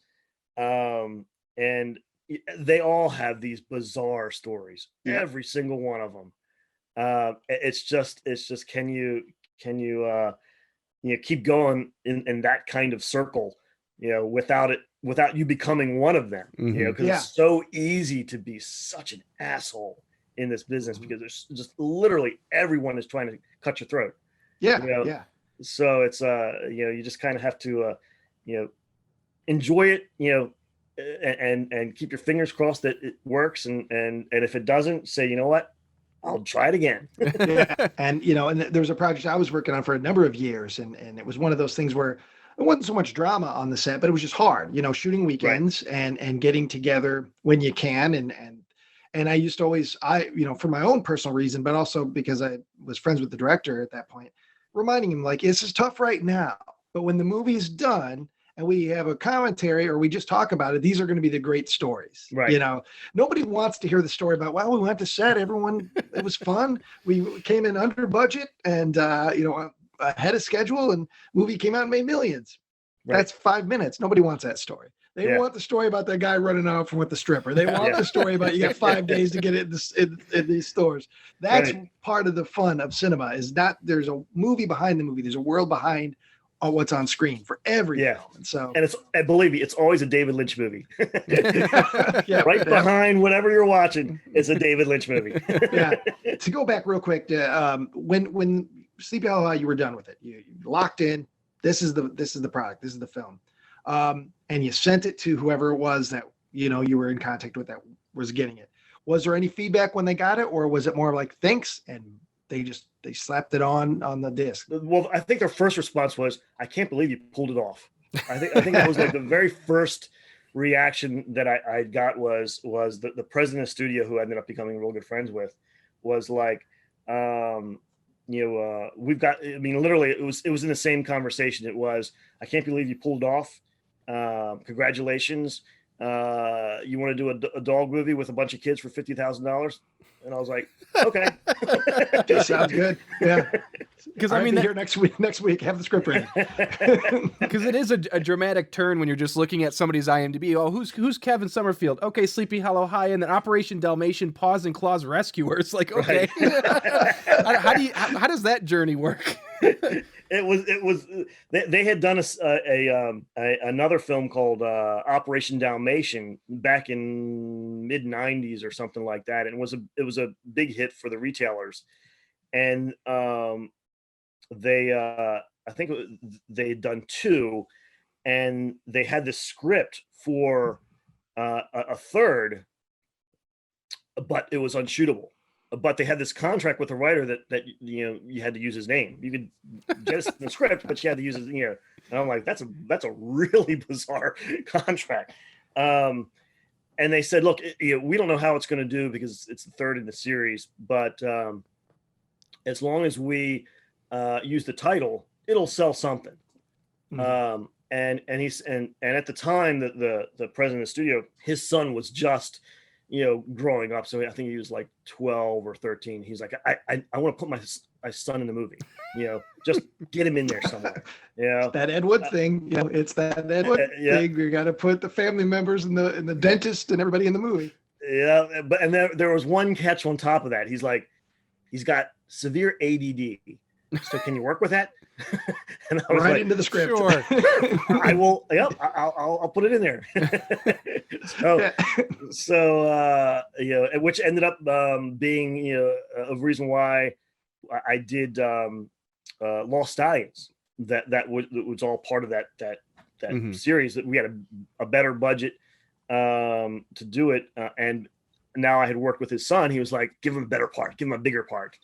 and they all have these bizarre stories. Every single one of them. It's just can you keep going in that kind of circle, without you becoming one of them, because it's so easy to be such an asshole in this business because there's just literally everyone is trying to cut your throat. So it's you just kind of have to enjoy it, and keep your fingers crossed that it works, and if it doesn't, say, you know what, I'll try it again. And and there was a project I was working on for a number of years, and it was one of those things where it wasn't so much drama on the set, but it was just hard, shooting weekends and getting together when you can, and I used to always, for my own personal reason, but also because I was friends with the director at that point, reminding him, like, this is tough right now, but when the movie's done and we have a commentary or we just talk about it, these are going to be the great stories. Right. You know, nobody wants to hear the story about, well, we went to set, everyone, it was fun. We came in under budget and, you know, ahead of schedule, and movie came out and made millions. Right. That's 5 minutes. Nobody wants that story. They want the story about that guy running off with the stripper. They want the story about you got 5 days to get it in these stores. That's part of the fun of cinema, is not there's a movie behind the movie. There's a world behind what's on screen for every film. And believe me, it's always a David Lynch movie. Behind whatever you're watching is a David Lynch movie. To go back real quick, when Sleepy Hollow High, you were done with it. You locked in. This is the product. This is the film. And you sent it to whoever it was that, you know, you were in contact with that was getting it. Was there any feedback when they got it, or was it more like, thanks, and they slapped it on the disc? Well, I think their first response was, I can't believe you pulled it off. I think that was like the very first reaction that I got was the president of the studio, who I ended up becoming real good friends with, was like, we've got, I mean, literally it was in the same conversation. It was, I can't believe you pulled it off. Congratulations. You want to do a dog movie with a bunch of kids for $50,000? And I was like, okay. Sounds good. Yeah. Because I mean, here next week, have the script ready. Because it is a dramatic turn when you're just looking at somebody's IMDb. Oh, who's Kevin Summerfield? Okay, Sleepy Hollow High, and then Operation Dalmatian Paws and Claws Rescuer. It's like, okay, how does that journey work? It was they had done another film called Operation Dalmatian back in mid '90s or something like that, and it was a big hit for the retailers, and I think they had done two, and they had the script for a third, but it was unshootable. But they had this contract with the writer that you had to use his name. You could get the script, but you had to use his, And I'm like, that's a really bizarre contract. And they said, look, we don't know how it's going to do because it's the third in the series, but as long as we use the title, it'll sell something. Mm-hmm. And at the time that the president of the studio, his son was just growing up. So I think he was like 12 or 13. He's like, I want to put my son in the movie, just get him in there somewhere. It's that Ed Wood thing. It's that Ed Wood thing. You got to put the family members and the dentist and everybody in the movie. Yeah. But, and there was one catch on top of that. He's like, he's got severe ADD. So can you work with that? And I was right into the script. Sure. I will. Yep. I'll put it in there. So which ended up being a reason why I did Lost Stallions. That was all part of that mm-hmm. series. That we had a better budget to do it, and now I had worked with his son. He was like, give him a better part, give him a bigger part.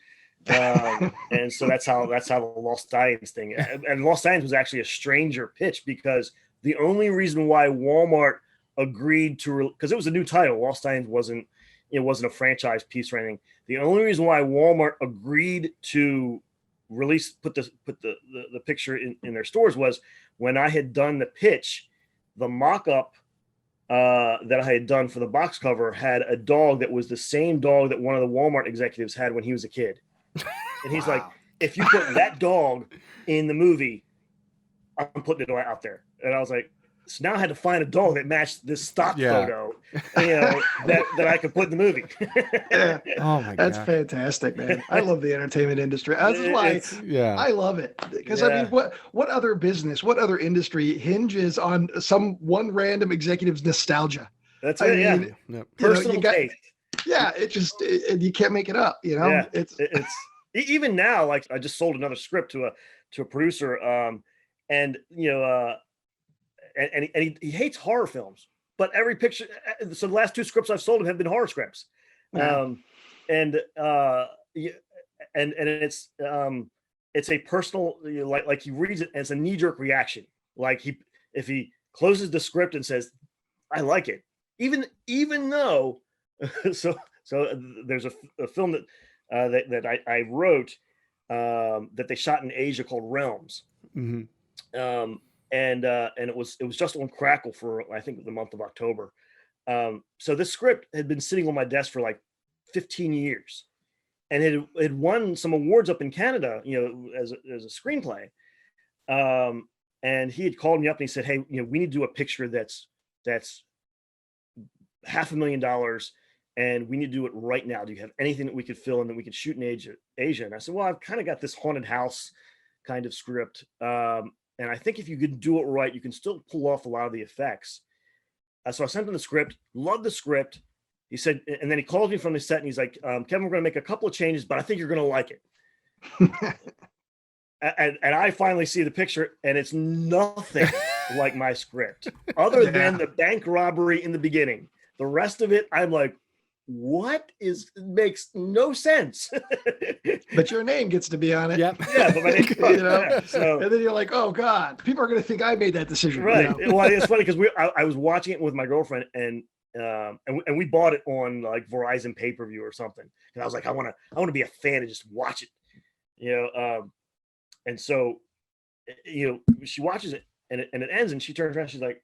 And so that's how the Lost Stallions thing, and Lost Stallions was actually a stranger pitch, because the only reason why Walmart agreed to, because it was a new title, Lost Stallions wasn't a franchise piece or anything. The only reason why Walmart agreed to put the picture in their stores was when I had done the pitch, the mock-up that I had done for the box cover had a dog that was the same dog that one of the Walmart executives had when he was a kid. And he's like, if you put that dog in the movie, I'm putting it out there. And I was like, so now I had to find a dog that matched this stock photo, that I could put in the movie. Oh my God. That's fantastic, man. I love the entertainment industry. This is why I love it. Because I mean, what other business, what other industry hinges on one random executive's nostalgia? That's it. Personal taste. Yeah, you can't make it up. It's even now. Like, I just sold another script to a producer, and he hates horror films. But every picture, so the last two scripts I've sold him have been horror scripts, and it's a personal, like he reads it and it's a knee jerk reaction. Like if he closes the script and says, "I like it," even though. So there's a film that I wrote that they shot in Asia called Realms, mm-hmm. and it was just on Crackle for I think the month of October. So this script had been sitting on my desk for like 15 years, and it had won some awards up in Canada, as a screenplay. And he had called me up and he said, "Hey, we need to do a picture that's $500,000, and we need to do it right now. Do you have anything that we could fill in that we could shoot in Asia?" And I said, "Well, I've kind of got this haunted house kind of script, and I think if you could do it right, you can still pull off a lot of the effects." So I sent him the script. Loved the script. He said, and then he called me from the set and he's like, "Kevin, we're going to make a couple of changes, but I think you're going to like it." And I finally see the picture, and it's nothing like my script, other than the bank robbery in the beginning. The rest of it, I'm like, what is, makes no sense. But your name gets to be on it. Yep. Yeah, but my name, so, and then you're like, oh God, people are going to think I made that decision. Right. Well, it's funny because I was watching it with my girlfriend, and we bought it on like Verizon pay-per-view or something. And I was like, I want to be a fan and just watch it, and so, she watches it and it ends, and she turns around, she's like,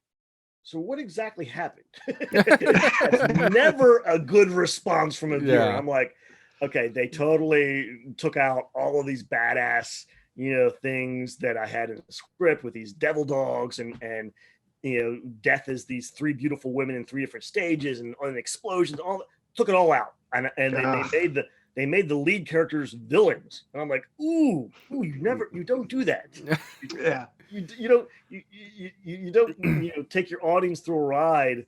"So what exactly happened?" That's never a good response from a viewer. Yeah. I'm like, okay, they totally took out all of these badass, things that I had in the script with these devil dogs and death is these three beautiful women in three different stages and explosions, took it all out. And they made the lead characters villains, and I'm like, ooh, you don't do that. Yeah. You don't take your audience through a ride,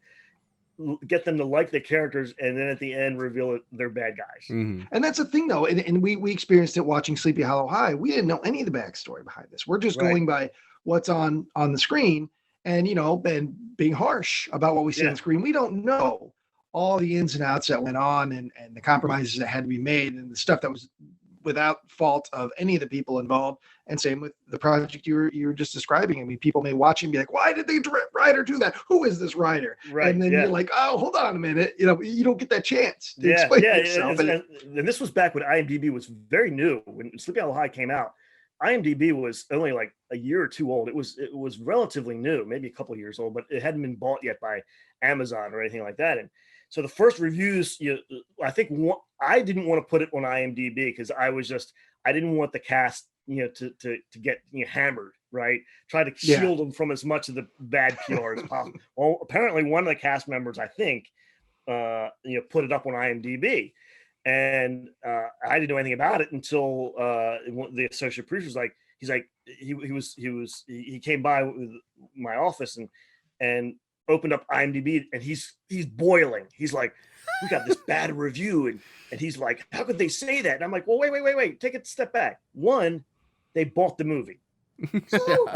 get them to like the characters, and then at the end reveal they're bad guys. Mm-hmm. And that's the thing, though, and we experienced it watching Sleepy Hollow High. We didn't know any of the backstory behind this. We're just going by what's on the screen, and and being harsh about what we see on the screen. We don't know all the ins and outs that went on, and the compromises that had to be made, and the stuff that was without fault of any of the people involved. And same with the project you were just describing. I mean, people may watch and be like, why did the writer do that? Who is this writer? Right. And then you're like, oh, hold on a minute. You don't get that chance to explain yourself. And this was back when IMDb was very new. When Sleepy Hollow High came out, IMDb was only like a year or two old. It was relatively new, maybe a couple of years old, but it hadn't been bought yet by Amazon or anything like that. And so the first reviews, I think I didn't want to put it on IMDb because I didn't want the cast, to get hammered, right? Try to shield them from as much of the bad PR as possible. Well, apparently one of the cast members, I think, put it up on IMDb, and I didn't know anything about it until the associate producer was like, he came by my office and opened up IMDb, and he's boiling. He's like, "We got this bad review," and he's like, "How could they say that?" And I'm like, "Well, wait, take a step back. One, they bought the movie, so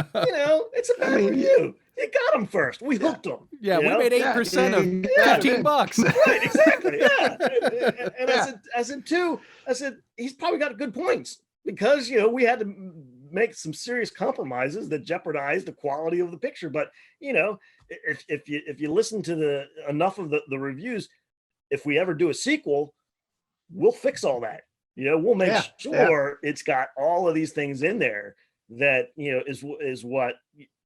it's a bad review. They got them first. We hooked them. Yeah, we made 8% of $15. Right, exactly. Yeah, and I said he's probably got good points because we had to make some serious compromises that jeopardized the quality of the picture. But if you listen to enough of the reviews, if we ever do a sequel, we'll fix all that. We'll make sure it's got all of these things in there that is what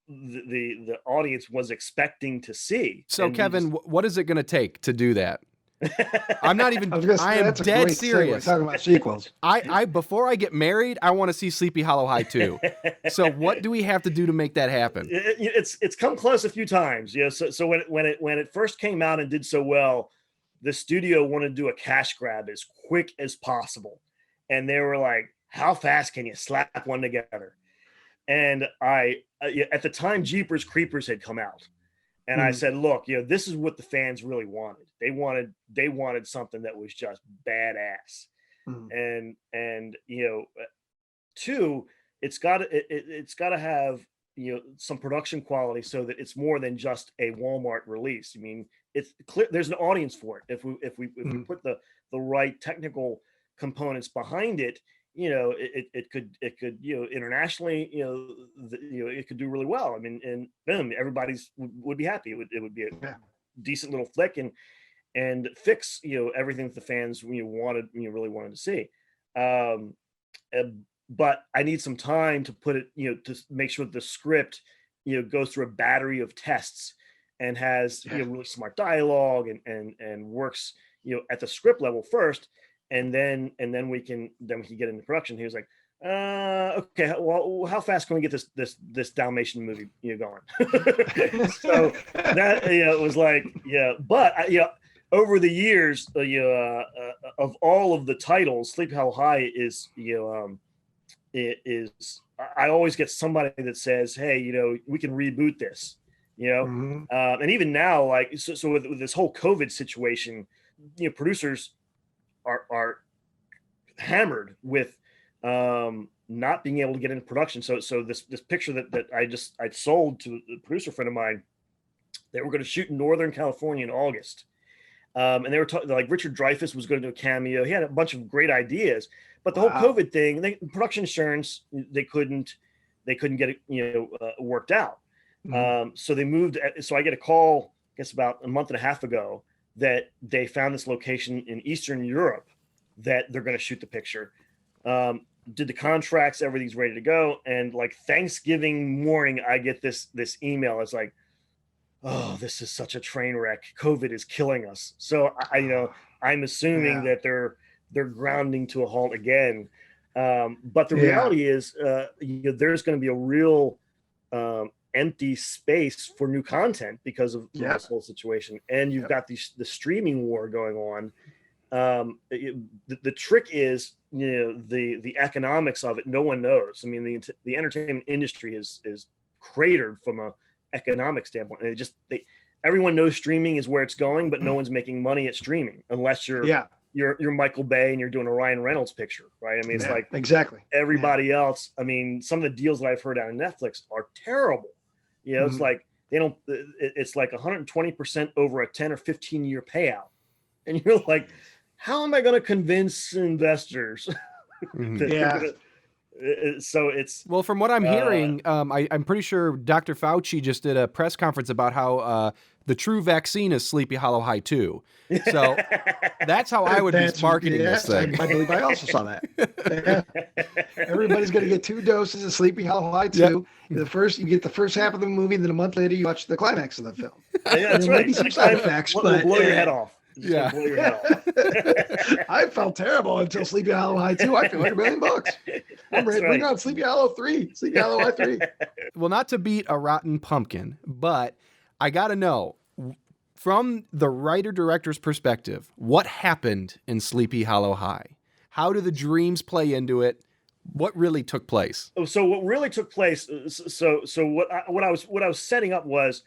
the audience was expecting to see. So and Kevin, what is it going to take to do that? I'm not even. I am that's dead serious. Talking about sequels. I before I get married, I want to see Sleepy Hollow High 2. So what do we have to do to make that happen? It's come close a few times. So when it first came out and did so well, the studio wanted to do a cash grab as quick as possible, and they were like, "How fast can you slap one together?" And at the time, Jeepers Creepers had come out. And I said, look, this is what the fans really wanted. They wanted something that was just badass. And two, it's got to have some production quality so that it's more than just a Walmart release. I mean, it's clear there's an audience for it if we put the right technical components behind it. It could internationally, it could do really well. I mean, and boom, everybody's would be happy. It would be a decent little flick and fix, everything that the fans, really wanted to see. But I need some time to put it, to make sure that the script, goes through a battery of tests and has really smart dialogue and works at the script level first, and then we can get into production. He was like, okay, well, how fast can we get this Dalmatian movie going? So that it was like, but over the years, of all of the titles, Sleepy Hollow High is it is. I always get somebody that says, hey, we can reboot this, and even now, like, so with this whole COVID situation, producers are hammered with not being able to get into production. So this picture that I sold to a producer friend of mine, they were going to shoot in Northern California in August. And they were talking like Richard Dreyfuss was going to do a cameo. He had a bunch of great ideas, but the whole COVID thing, production insurance, they couldn't get it, worked out. So they moved. So I get a call, I guess about a month and a half ago, that they found this location in Eastern Europe that they're going to shoot the picture. Did the contracts, everything's ready to go. And like Thanksgiving morning, I get this email. It's like, oh, this is such a train wreck. COVID is killing us. So I'm assuming that they're grounding to a halt again. But the reality is, there's going to be a real empty space for new content because of this whole situation. And you've got the streaming war going on. The trick is, the economics of it. No one knows. I mean, the entertainment industry is cratered from a economic standpoint. And everyone knows streaming is where it's going, but no one's making money at streaming unless you're Michael Bay and you're doing a Ryan Reynolds picture, right? I mean, it's like exactly everybody else. I mean, some of the deals that I've heard out of Netflix are terrible. It's like it's like 120% over a 10 or 15 year payout, and you're like, how am I going to convince investors? So it's from what I'm hearing, I'm pretty sure Dr. Fauci just did a press conference about how the true vaccine is Sleepy Hollow High 2. So that's how I would be marketing this thing. I believe I also saw that. Everybody's going to get 2 doses of Sleepy Hollow High 2. Yep. You get the first half of the movie, and then a month later you watch the climax of the film. That's right. Maybe some side effects, but blow your head off. I felt terrible until Sleepy Hollow High 2. I feel like $1 million. I'm ready. Bring on Sleepy Hollow 3. Sleepy Hollow High 3. Well, not to beat a rotten pumpkin, but I got to know, from the writer-director's perspective, what happened in Sleepy Hollow High? How do the dreams play into it? What really took place? So what really took place? So what I was setting up was,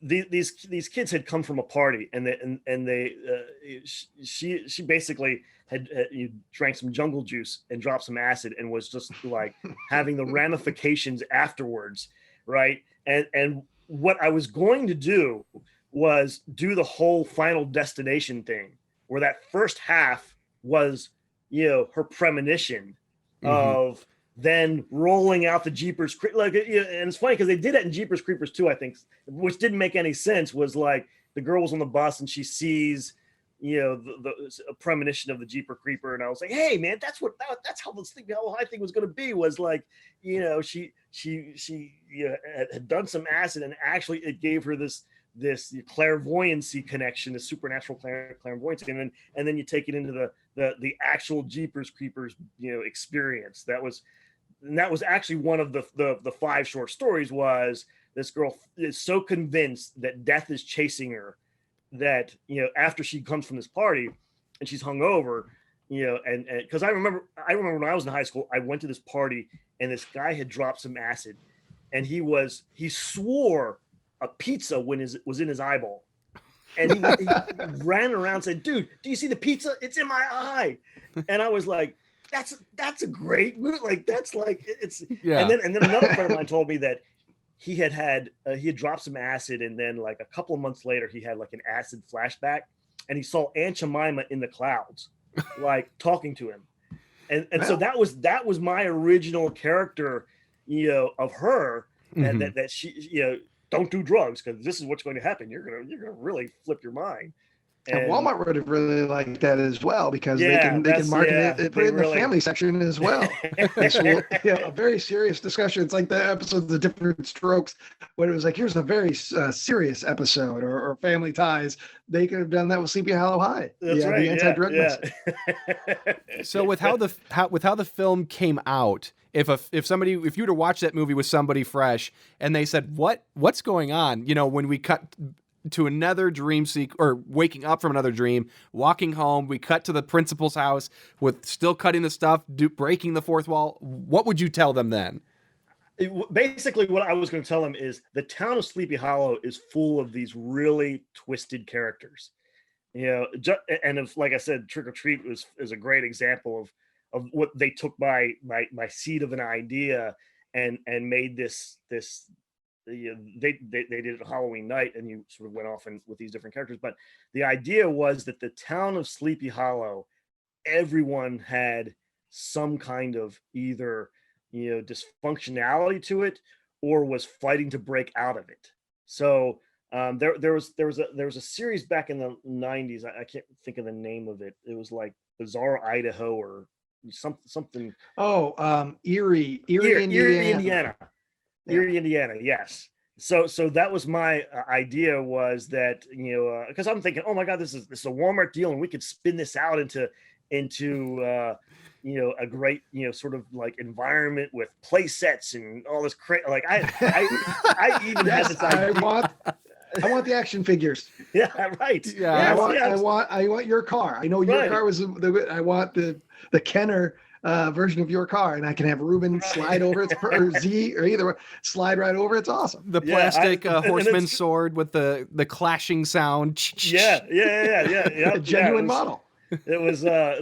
these kids had come from a party, and she basically had drank some jungle juice and dropped some acid and was just like having the ramifications afterwards, right? And what I was going to do was do the whole Final Destination thing, where that first half was, her premonition of then rolling out the Jeepers, and it's funny because they did it in Jeepers Creepers 2, I think, which didn't make any sense. Was like the girl was on the bus and she sees, the premonition of the Jeeper Creeper, and I was like, hey man, that's how the Sleepy Hollow High thing was going to be. Was like, she had done some acid, and actually it gave her this clairvoyancy connection, the supernatural clairvoyancy, and then you take it into the actual Jeepers Creepers experience. That was actually one of the 5 short stories. Was this girl is so convinced that death is chasing her that after she comes from this party and she's hungover, and because I remember when I was in high school, I went to this party and this guy had dropped some acid, and he swore a pizza was in his eyeball, and he ran around and said, dude, do you see the pizza? It's in my eye. And I was like, that's a great movie. Like, that's like, it's, and then another friend of mine told me that he had dropped some acid, and then like a couple of months later he had like an acid flashback, and he saw Aunt Jemima in the clouds, like talking to him. And so that was my original character, of her, that she, don't do drugs because this is what's going to happen. You're gonna really flip your mind. And Walmart would have really liked that as well, because they can market it, put it in the family section as well. This will, a very serious discussion. It's like the episodes of Different Strokes, when it was like, here's a very serious episode, or Family Ties. They could have done that with Sleepy Hollow High. That's right. The anti-drug message. So with how the film came out, if you were to watch that movie with somebody fresh and they said, what's going on? When we cut to another dream or waking up from another dream, walking home, we cut to the principal's house with still cutting the stuff, breaking the fourth wall. What would you tell them then? Basically, what I was going to tell them is the town of Sleepy Hollow is full of these really twisted characters. And if, like I said, Trick or Treat is a great example of what they took my seed of an idea and made this they did it Halloween night, and you sort of went off with these different characters. But the idea was that the town of Sleepy Hollow, everyone had some kind of either dysfunctionality to it, or was fighting to break out of it. So there was a series back in the 90s. I can't think of the name of it. It was like Bizarre Idaho or something. Erie, Indiana. Erie, Indiana, yes. So that was my idea, was that because I'm thinking, oh my God, this is a Walmart deal, and we could spin this out into a great sort of like environment with play sets and all this like I even had this idea. I want the action figures. Yeah, right. Yeah, I want your car. I know your car was I want the Kenner version of your car, and I can have Ruben slide over it, or Z, or either slide right over. It's awesome. The plastic horseman sword with the clashing sound. Yeah. A genuine model. It was I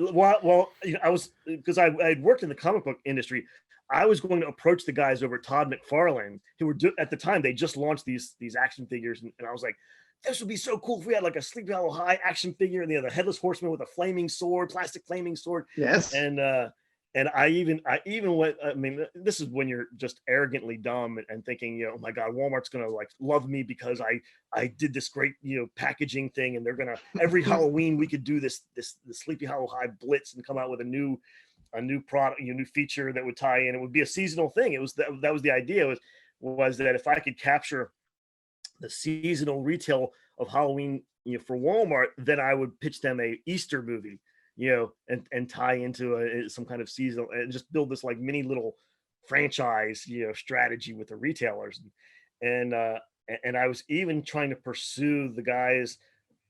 was, because I had worked in the comic book industry. I was going to approach the guys over at Todd McFarlane, who were at the time they just launched these action figures, and I was like, this would be so cool if we had like a Sleepy Hollow High action figure, and the headless horseman with a flaming sword, plastic flaming sword. Yes. And I even went, I mean, this is when you're just arrogantly dumb and thinking, oh my God, Walmart's going to like love me because I did this great, packaging thing, and they're going to, every Halloween we could do the Sleepy Hollow High blitz and come out with a new product, new feature that would tie in. It would be a seasonal thing. It was that was the idea, was that if I could capture the seasonal retail of Halloween, for Walmart, then I would pitch them a Easter movie, and tie into some kind of seasonal, and just build this like mini little franchise, strategy with the retailers. And I was even trying to pursue the guys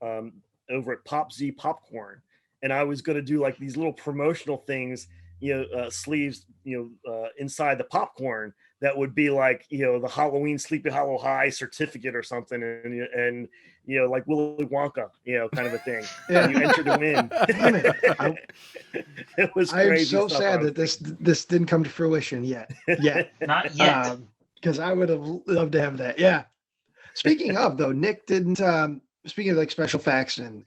over at Pop Z Popcorn, and I was going to do like these little promotional things, sleeves, inside the popcorn that would be like, the Halloween Sleepy Hollow High certificate or something, and like Willy Wonka, kind of a thing. Yeah. You enter to win. It was crazy. I'm so sad that this didn't come to fruition yet. Not yet. Because I would have loved to have that. Yeah. Speaking of, though, Nick didn't. Speaking of like special effects and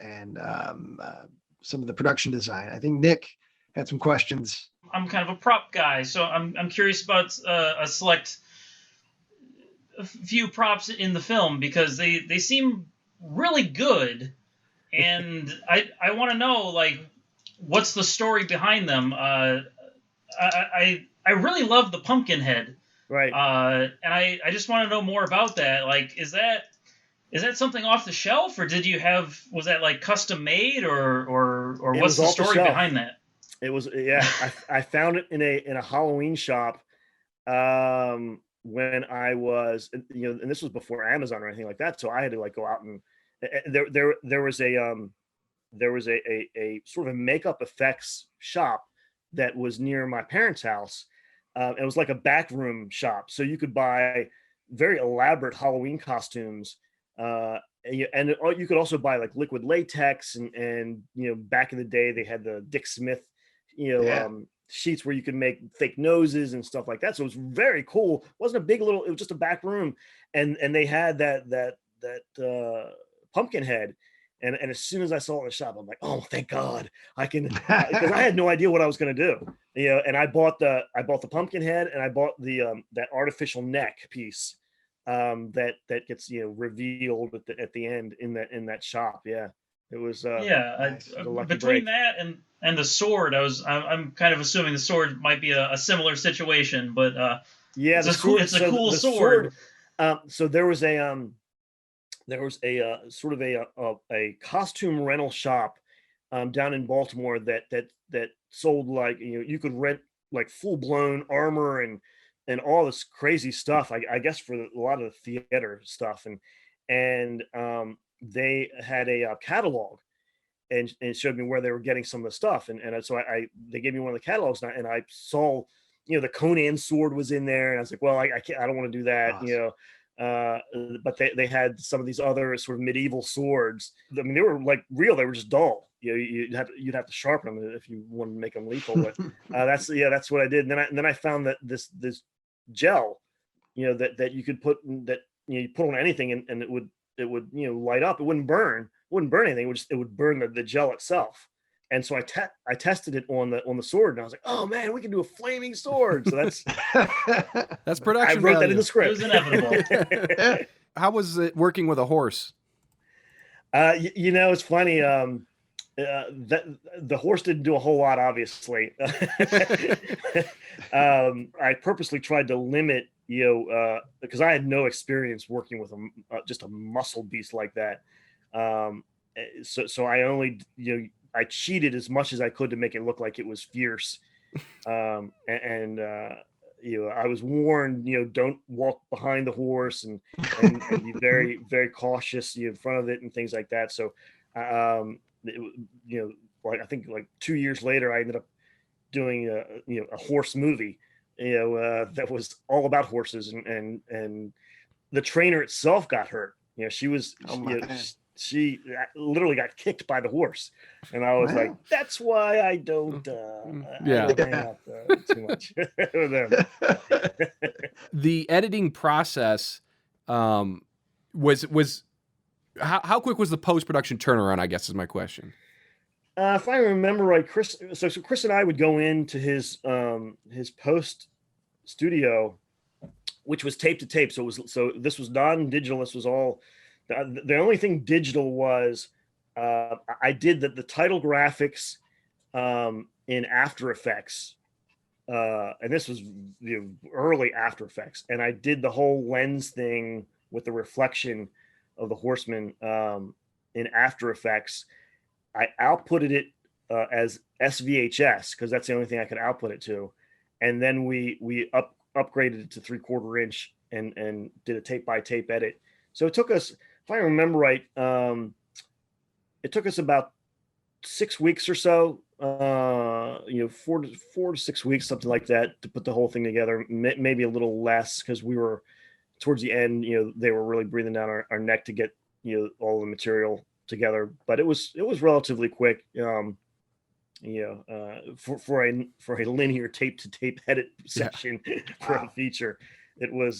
some of the production design, I think Nick had some questions. I'm kind of a prop guy, so I'm curious about a few props in the film, because they seem really good, and I want to know, like, what's the story behind them. I really love the pumpkin head, right? And I just want to know more about that. Like, is that something off the shelf, or was that like custom made, or what's the story behind that? It was, I found it in a Halloween shop when I was, and this was before Amazon or anything like that. So I had to like go out, and there was a sort of a makeup effects shop that was near my parents' house. It was like a back room shop, so you could buy very elaborate Halloween costumes. And you could also buy like liquid latex, and back in the day they had the Dick Smith sheets where you could make fake noses and stuff like that. So it was very cool. It wasn't a big it was just a back room, and they had that pumpkin head. And as soon as I saw it in the shop, I'm like, oh, thank God, I can, because I had no idea what I was going to do. And I bought the pumpkin head, and I bought the that artificial neck piece that gets revealed at the end in that shop. Yeah, It was Nice. it was a lucky between break. that and the sword, I'm kind of assuming the sword might be a similar situation, but Yeah, it's the a cool sword. it's a So cool the sword. sword. So there was a sort of a costume rental shop down in Baltimore that sold, like, you could rent like full blown armor and all this crazy stuff. I guess for a lot of the theater stuff, and they had a catalog, and it showed me where they were getting some of the stuff, and so I they gave me one of the catalogs, and I saw, the Conan sword was in there, and I was like, well, I can't, I don't want to do that, Awesome. but they had some of these other sort of medieval swords. I mean, they were like real, they were just dull. You'd have to sharpen them if you want to make them lethal. But that's what I did. And then I found that this gel, that you could put that, you put on anything, and it would light up. It wouldn't burn anything. It would burn the gel itself. And so I tested it on the sword, and I was like, oh man, we can do a flaming sword. So That's I production wrote that in value. the It script. was inevitable. How was it working with a horse? It's funny. That the horse didn't do a whole lot, obviously. I purposely tried to limit, because I had no experience working with just a muscle beast like that. So I only, I cheated as much as I could to make it look like it was fierce. And I was warned, don't walk behind the horse, and be very, very cautious, in front of it and things like that. So, like, I think like 2 years later, I ended up doing a horse movie, that was all about horses, and the trainer itself got hurt. She was, Oh my man. she literally got kicked by the horse, and I was like, Wow. that's why I don't, Yeah. I don't hang out too much with them. The editing process was how quick was the post-production turnaround, I guess, is my question. If I remember right, Chris. So Chris and I would go into his post studio, which was tape to tape. So this was non-digital. This was all. The only thing digital was I did the title graphics in After Effects, and this was early After Effects, and I did the whole lens thing with the reflection of the horseman in After Effects. I outputted it as SVHS because that's the only thing I could output it to, and then we upgraded it to 3/4 inch and did a tape by tape edit. So it took us, if I remember right, it took us about 6 weeks or so, 4 to 6 weeks, something like that, to put the whole thing together. Maybe a little less because we were towards the end. They were really breathing down our neck to get all the material together, but it was relatively quick. For a linear tape to tape edit session for a feature, it was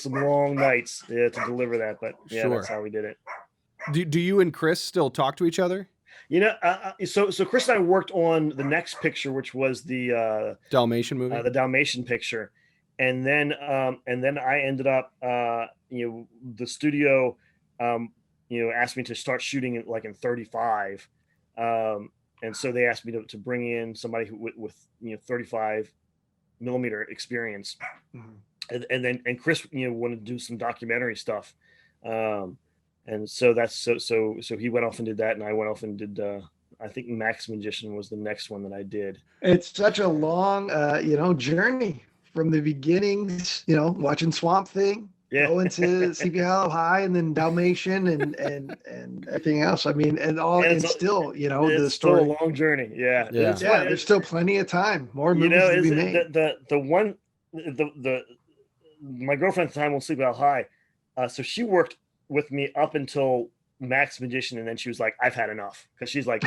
some long nights to deliver that, but Sure. That's how we did it. Do you and Chris still talk to each other? So Chris and I worked on the next picture, which was the Dalmatian movie. the Dalmatian picture, and then I ended up the studio asked me to start shooting it like in 35, and so they asked me to bring in somebody with 35 millimeter experience. Mhm. And Chris wanted to do some documentary stuff, and so that's so he went off and did that, and I went off and did I think Max Magician was the next one that I did. It's such a long, journey from the beginnings, watching Swamp Thing, going to Sleepy Hollow High, and then Dalmatian and everything else. I mean, and still, it's the still story. a long journey. Yeah. Yeah. There's still plenty of time. More movies to be made. My girlfriend at the time won't sleep out high, so she worked with me up until Max Magician, and then she was like, I've had enough, because she's like,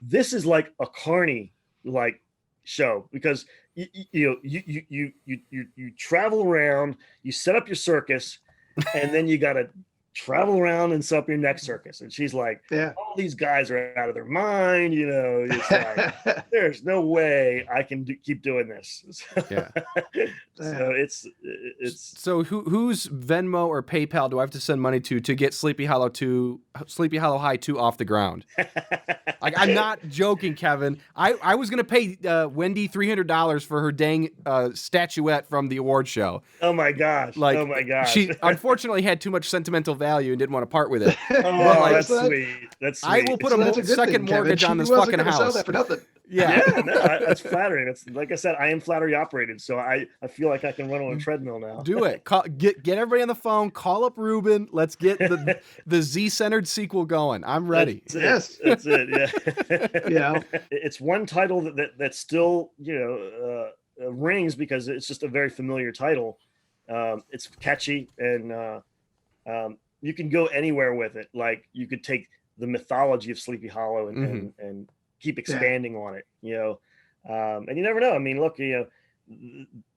this is like a carny like show, because you travel around, you set up your circus, and then you gotta travel around and set up your neck circus. And she's like, Yeah. all these guys are out of their mind. It's like, there's no way I can keep doing this. Yeah. So it's so whose Venmo or PayPal do I have to send money to get Sleepy Hollow High 2 off the ground? Like, I'm not joking, Kevin. I was gonna pay Wendy $300 for her dang statuette from the award show. Oh my gosh! Like, oh my gosh! She unfortunately had too much sentimental value and didn't want to part with it. That's sweet. That's sweet. I will put a second thing, mortgage Kevin. on this She wasn't fucking gonna house. Sell that for nothing. Yeah, no, that's flattering. It's like I said, I am flattery operated, so I feel like I can run on a treadmill now. Do it. Get everybody on the phone. Call up Ruben. Let's get the Z-centered sequel going. I'm ready. That's it. Yeah. Yeah. It's one title that still rings because it's just a very familiar title. It's catchy, and you can go anywhere with it. Like, you could take the mythology of Sleepy Hollow and keep expanding on it, and you never know. I mean, look,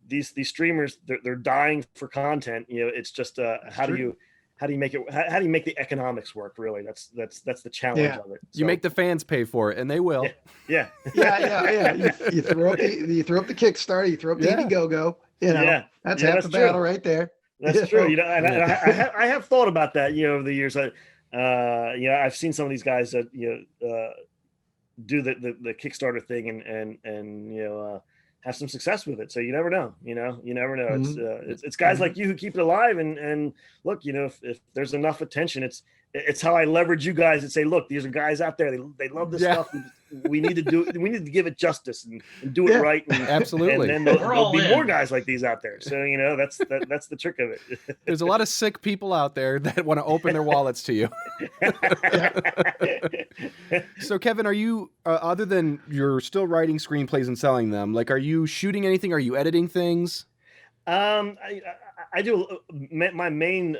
these streamers, they're dying for content. It's just how do you make it? How do you make the economics work? Really, that's the challenge of it. So, you make the fans pay for it, and they will. Yeah. You throw up the Kickstarter, you throw up the Indiegogo. That's half the battle right there. That's true. And I have thought about that. Over the years, I've seen some of these guys that do the Kickstarter thing and have some success with it. So you never know. You never know. It's guys like you who keep it alive. And look, if there's enough attention, it's how I leverage you guys and say, look, these are guys out there. They love this stuff. We need to give it justice and do it right. And, absolutely. And then there'll be more guys like these out there. So, that's the trick of it. There's a lot of sick people out there that want to open their wallets to you. So, Kevin, are you, other than you're still writing screenplays and selling them, like, are you shooting anything? Are you editing things? I do. My main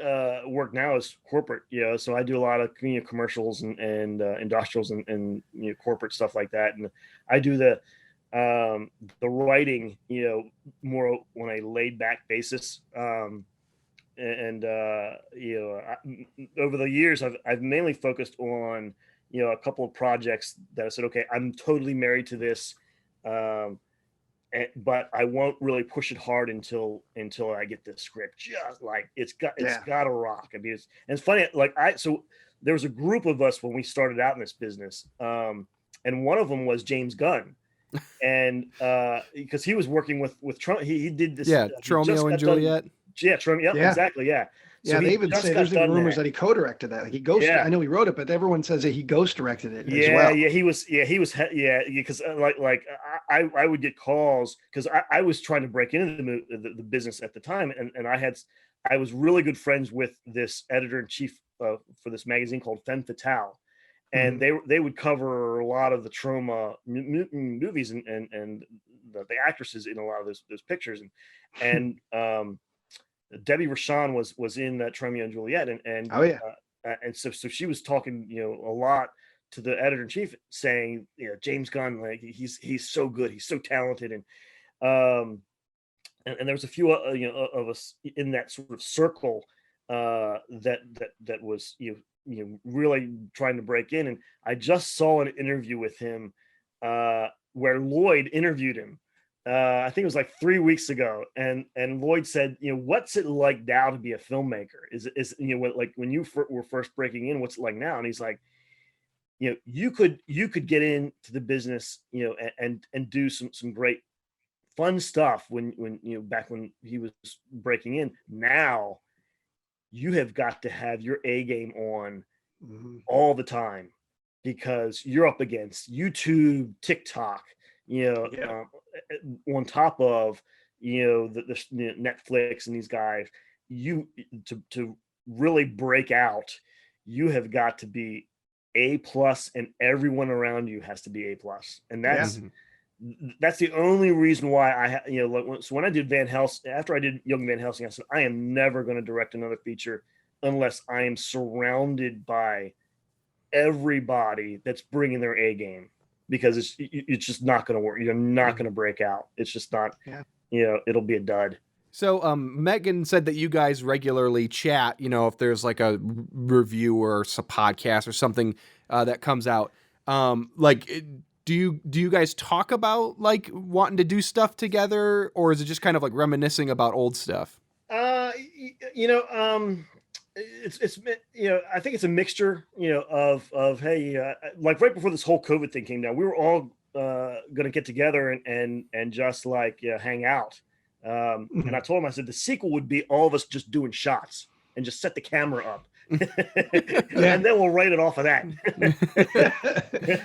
work now is corporate, so I do a lot of commercials and industrials and corporate stuff like that. And I do the writing, more on a laid back basis. Over the years, I've mainly focused on, a couple of projects that I said, okay, I'm totally married to this. But I won't really push it hard until I get the script. Just like it's got to rock. I mean, it's funny. Like so there was a group of us when we started out in this business, and one of them was James Gunn, and because he was working with Trump, he did this. Yeah, Romeo and Juliet. Exactly. Yeah. So they even say there's even rumors that he co-directed that. Like, he ghost. I know he wrote it, but everyone says that he ghost directed it as well. He was. Because I would get calls because I was trying to break into the business at the time, and I was really good friends with this editor-in-chief for this magazine called Femme Fatale, and they would cover a lot of the trauma movies and the actresses in a lot of those pictures, and Debbie Rashan was in that Romeo and Juliet, and so she was talking, a lot to the editor in chief, saying, James Gunn, like he's so good, he's so talented, and there was a few of us in that sort of circle that was really trying to break in, and I just saw an interview with him where Lloyd interviewed him. I think it was like 3 weeks ago, and Lloyd said, what's it like now to be a filmmaker? Is like when you were first breaking in, what's it like now? And he's like, you could get into the business, and do some great fun stuff when back when he was breaking in. Now you have got to have your A game on all the time, because you're up against YouTube, TikTok, on top of the Netflix and these guys. To really break out, you have got to be A+, and everyone around you has to be A+, and that's the only reason why so when I did Van Helsing, after I did Young Van Helsing, I said I am never going to direct another feature unless I am surrounded by everybody that's bringing their A game, because it's just not going to work. You're not going to break out. It's just not, it'll be a dud. So, Megan said that you guys regularly chat, if there's like a review or some podcast or something that comes out. Do you guys talk about like wanting to do stuff together, or is it just kind of like reminiscing about old stuff? It's I think it's a mixture, of hey, like right before this whole COVID thing came down, we were all going to get together and just like hang out. And I told him, I said the sequel would be all of us just doing shots and just set the camera up. And then we'll write it off of that.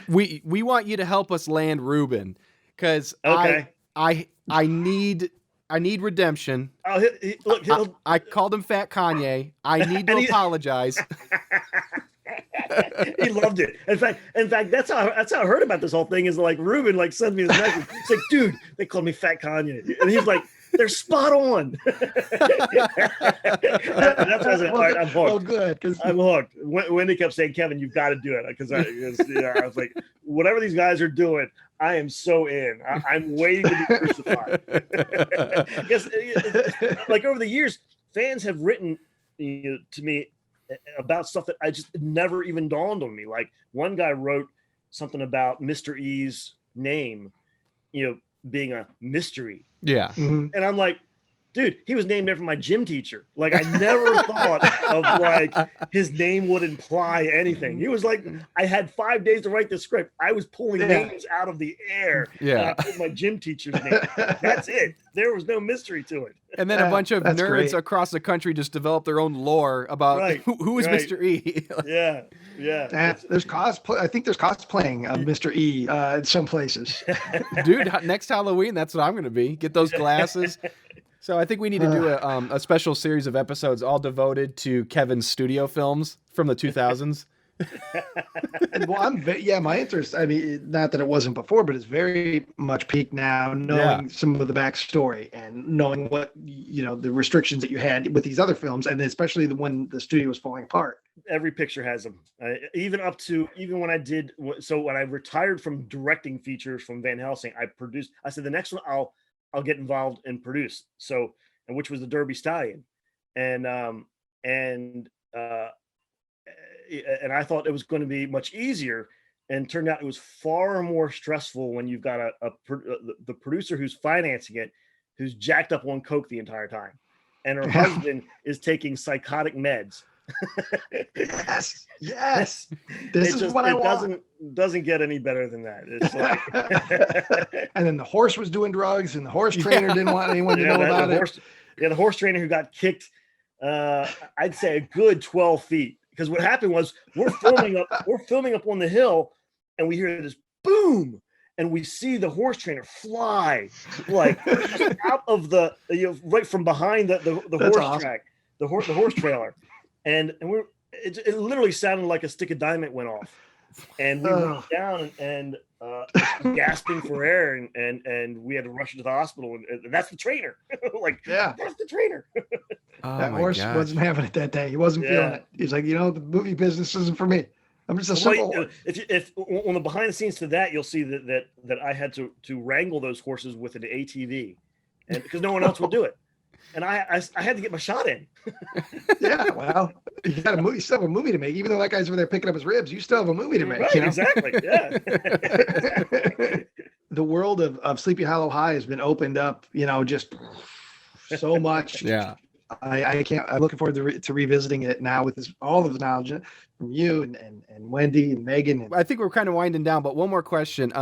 We want you to help us land Ruben, because okay. I need redemption. Oh, look, I called him Fat Kanye. I need to apologize. He loved it. In fact, that's how I heard about this whole thing. Is like Ruben like sends me this message. It's like, dude, they called me Fat Kanye, and he's like, they're spot on. That's why I said, all right, I'm hooked. Oh, good. I'm hooked. Wendy kept saying, Kevin, you've got to do it, because I was like, whatever these guys are doing, I am so in. I'm waiting to be crucified. Because like over the years, fans have written to me about stuff that I just never even dawned on me. Like one guy wrote something about Mr. E's name, being a mystery. Yeah. Mm-hmm. And I'm like, dude, he was named after my gym teacher. Like I never thought of like his name would imply anything. He was like, I had 5 days to write the script. I was pulling names out of the air. Yeah. And I put my gym teacher's name. That's it. There was no mystery to it. And then a bunch of nerds great. Across the country just developed their own lore about who is Mr. E. Yeah. There's cosplay. I think there's cosplaying of Mr. E in some places. Dude, next Halloween, that's what I'm going to be. Get those glasses. So I think we need to do a special series of episodes all devoted to Kevin's studio films from the 2000s. Well, my interest, I mean, not that it wasn't before, but it's very much peaked now, knowing some of the backstory and knowing what, the restrictions that you had with these other films, and especially when the studio was falling apart. Every picture has them, even when when I retired from directing features from Van Helsing, I said the next one I'll get involved and produce. So, and which was the Derby Stallion. And I thought it was going to be much easier, and turned out it was far more stressful when you've got the producer who's financing it, who's jacked up on coke the entire time, and her husband is taking psychotic meds. Yes. This is what I want. Doesn't get any better than that. It's like, and then the horse was doing drugs, and the horse trainer didn't want anyone to know about it. The horse trainer who got kicked, I'd say a good 12 feet. Because what happened was we're filming up on the hill, and we hear this boom, and we see the horse trainer fly like just out of the right from behind the horse track, the horse trailer, and it literally sounded like a stick of dynamite went off, and we went down and gasping for air, and we had to rush into the hospital, and that's the trainer. That's the trainer. That horse wasn't having it that day. He wasn't feeling it. He's like, the movie business isn't for me. I'm just a simple. If on the behind the scenes to that, you'll see that I had to wrangle those horses with an ATV, and because no one else would do it, and I had to get my shot in. Yeah, well, you still have a movie to make. Even though that guy's over there picking up his ribs, you still have a movie to make. Right, exactly. Yeah. The world of Sleepy Hollow High has been opened up, just so much. Yeah. I'm looking forward to revisiting it now with all of the knowledge from you and Wendy and Megan. I think we're kind of winding down, but one more question.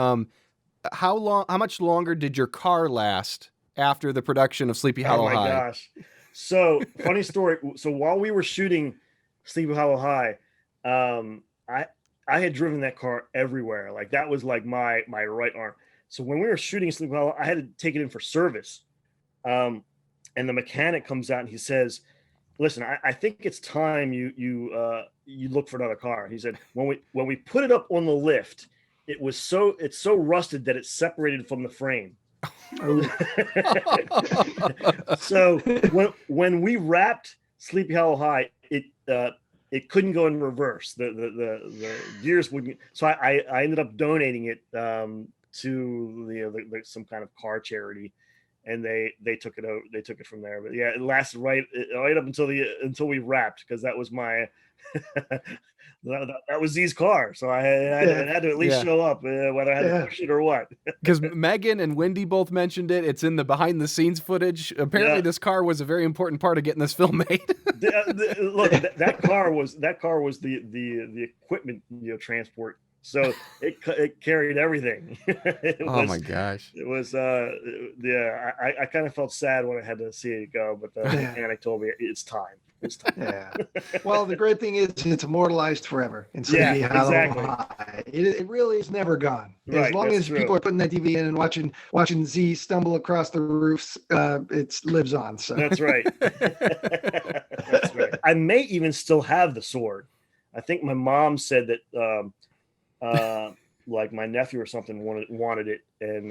How much longer did your car last after the production of Sleepy Hollow High? Oh my gosh. So funny story. So while we were shooting Sleepy Hollow High, I had driven that car everywhere. Like that was like my right arm. So when we were shooting Sleepy Hollow, I had to take it in for service. And the mechanic comes out and he says, "Listen, I think it's time you look for another car." He said, when we put it up on the lift, it's so rusted that it's separated from the frame. So when we wrapped Sleepy Hollow High, it couldn't go in reverse. The gears wouldn't. So I ended up donating it to some kind of car charity. and they took it out. They took it from there. But yeah, it lasted right up until we wrapped, because that was my that was Z's car. So I had to at least show up, whether I had to push it or what. Because Megan and Wendy both mentioned it. It's in the behind the scenes footage. Apparently, this car was a very important part of getting this film made. Look, that car was the equipment, transport. So it carried everything. My gosh! It was I kind of felt sad when I had to see it go, but the mechanic told me it's time. It's time. Yeah. Well, the great thing is it's immortalized forever in Sleepy Hollow exactly. High. It really is never gone. Right, As long as people are putting that TV in and watching Z stumble across the roofs, it lives on. So that's right. That's right. I may even still have the sword. I think my mom said that. Like my nephew or something wanted it, and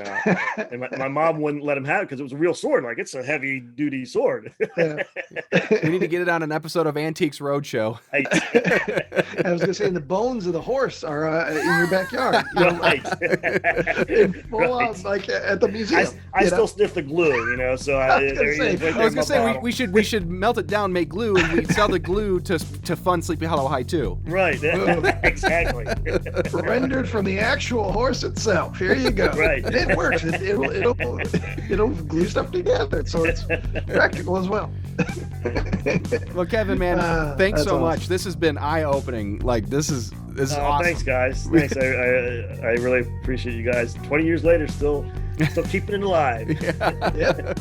my mom wouldn't let him have it because it was a real sword. Like, it's a heavy duty sword. We need to get it on an episode of Antiques Roadshow. I was gonna say, the bones of the horse are in your backyard. Full on, like at the museum. I still sniff the glue, So I was gonna say we should melt it down, make glue, and we sell the glue to fund Sleepy Hollow High too. Right. Exactly. Rendered from the actual horse itself. Here you go. Right. It works. It'll glue stuff together, so it's practical as well. Well, Kevin, man, thanks so much. This has been eye-opening. Like, this is awesome. Thanks, guys. Thanks. I really appreciate you guys. 20 years later, still keeping it alive. Yep.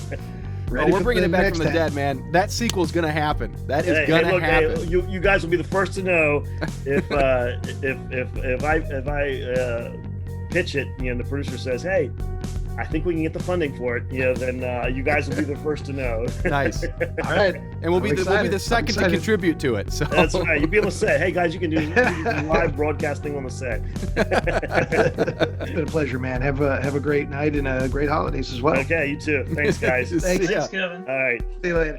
We're bringing it back from the dead, man. That sequel's gonna happen. That is gonna happen. Hey, you guys will be the first to know if I pitch it, and the producer says, "Hey, I think we can get the funding for it." Then you guys will be the first to know. Nice. All right. And we'll be the second to contribute to it. So that's right. You'll be able to say, "Hey guys, you can do live broadcasting on the set." It's been a pleasure, man. Have a great night and great holidays as well. Okay, you too. Thanks, guys. Thanks, Kevin. All right. See you later.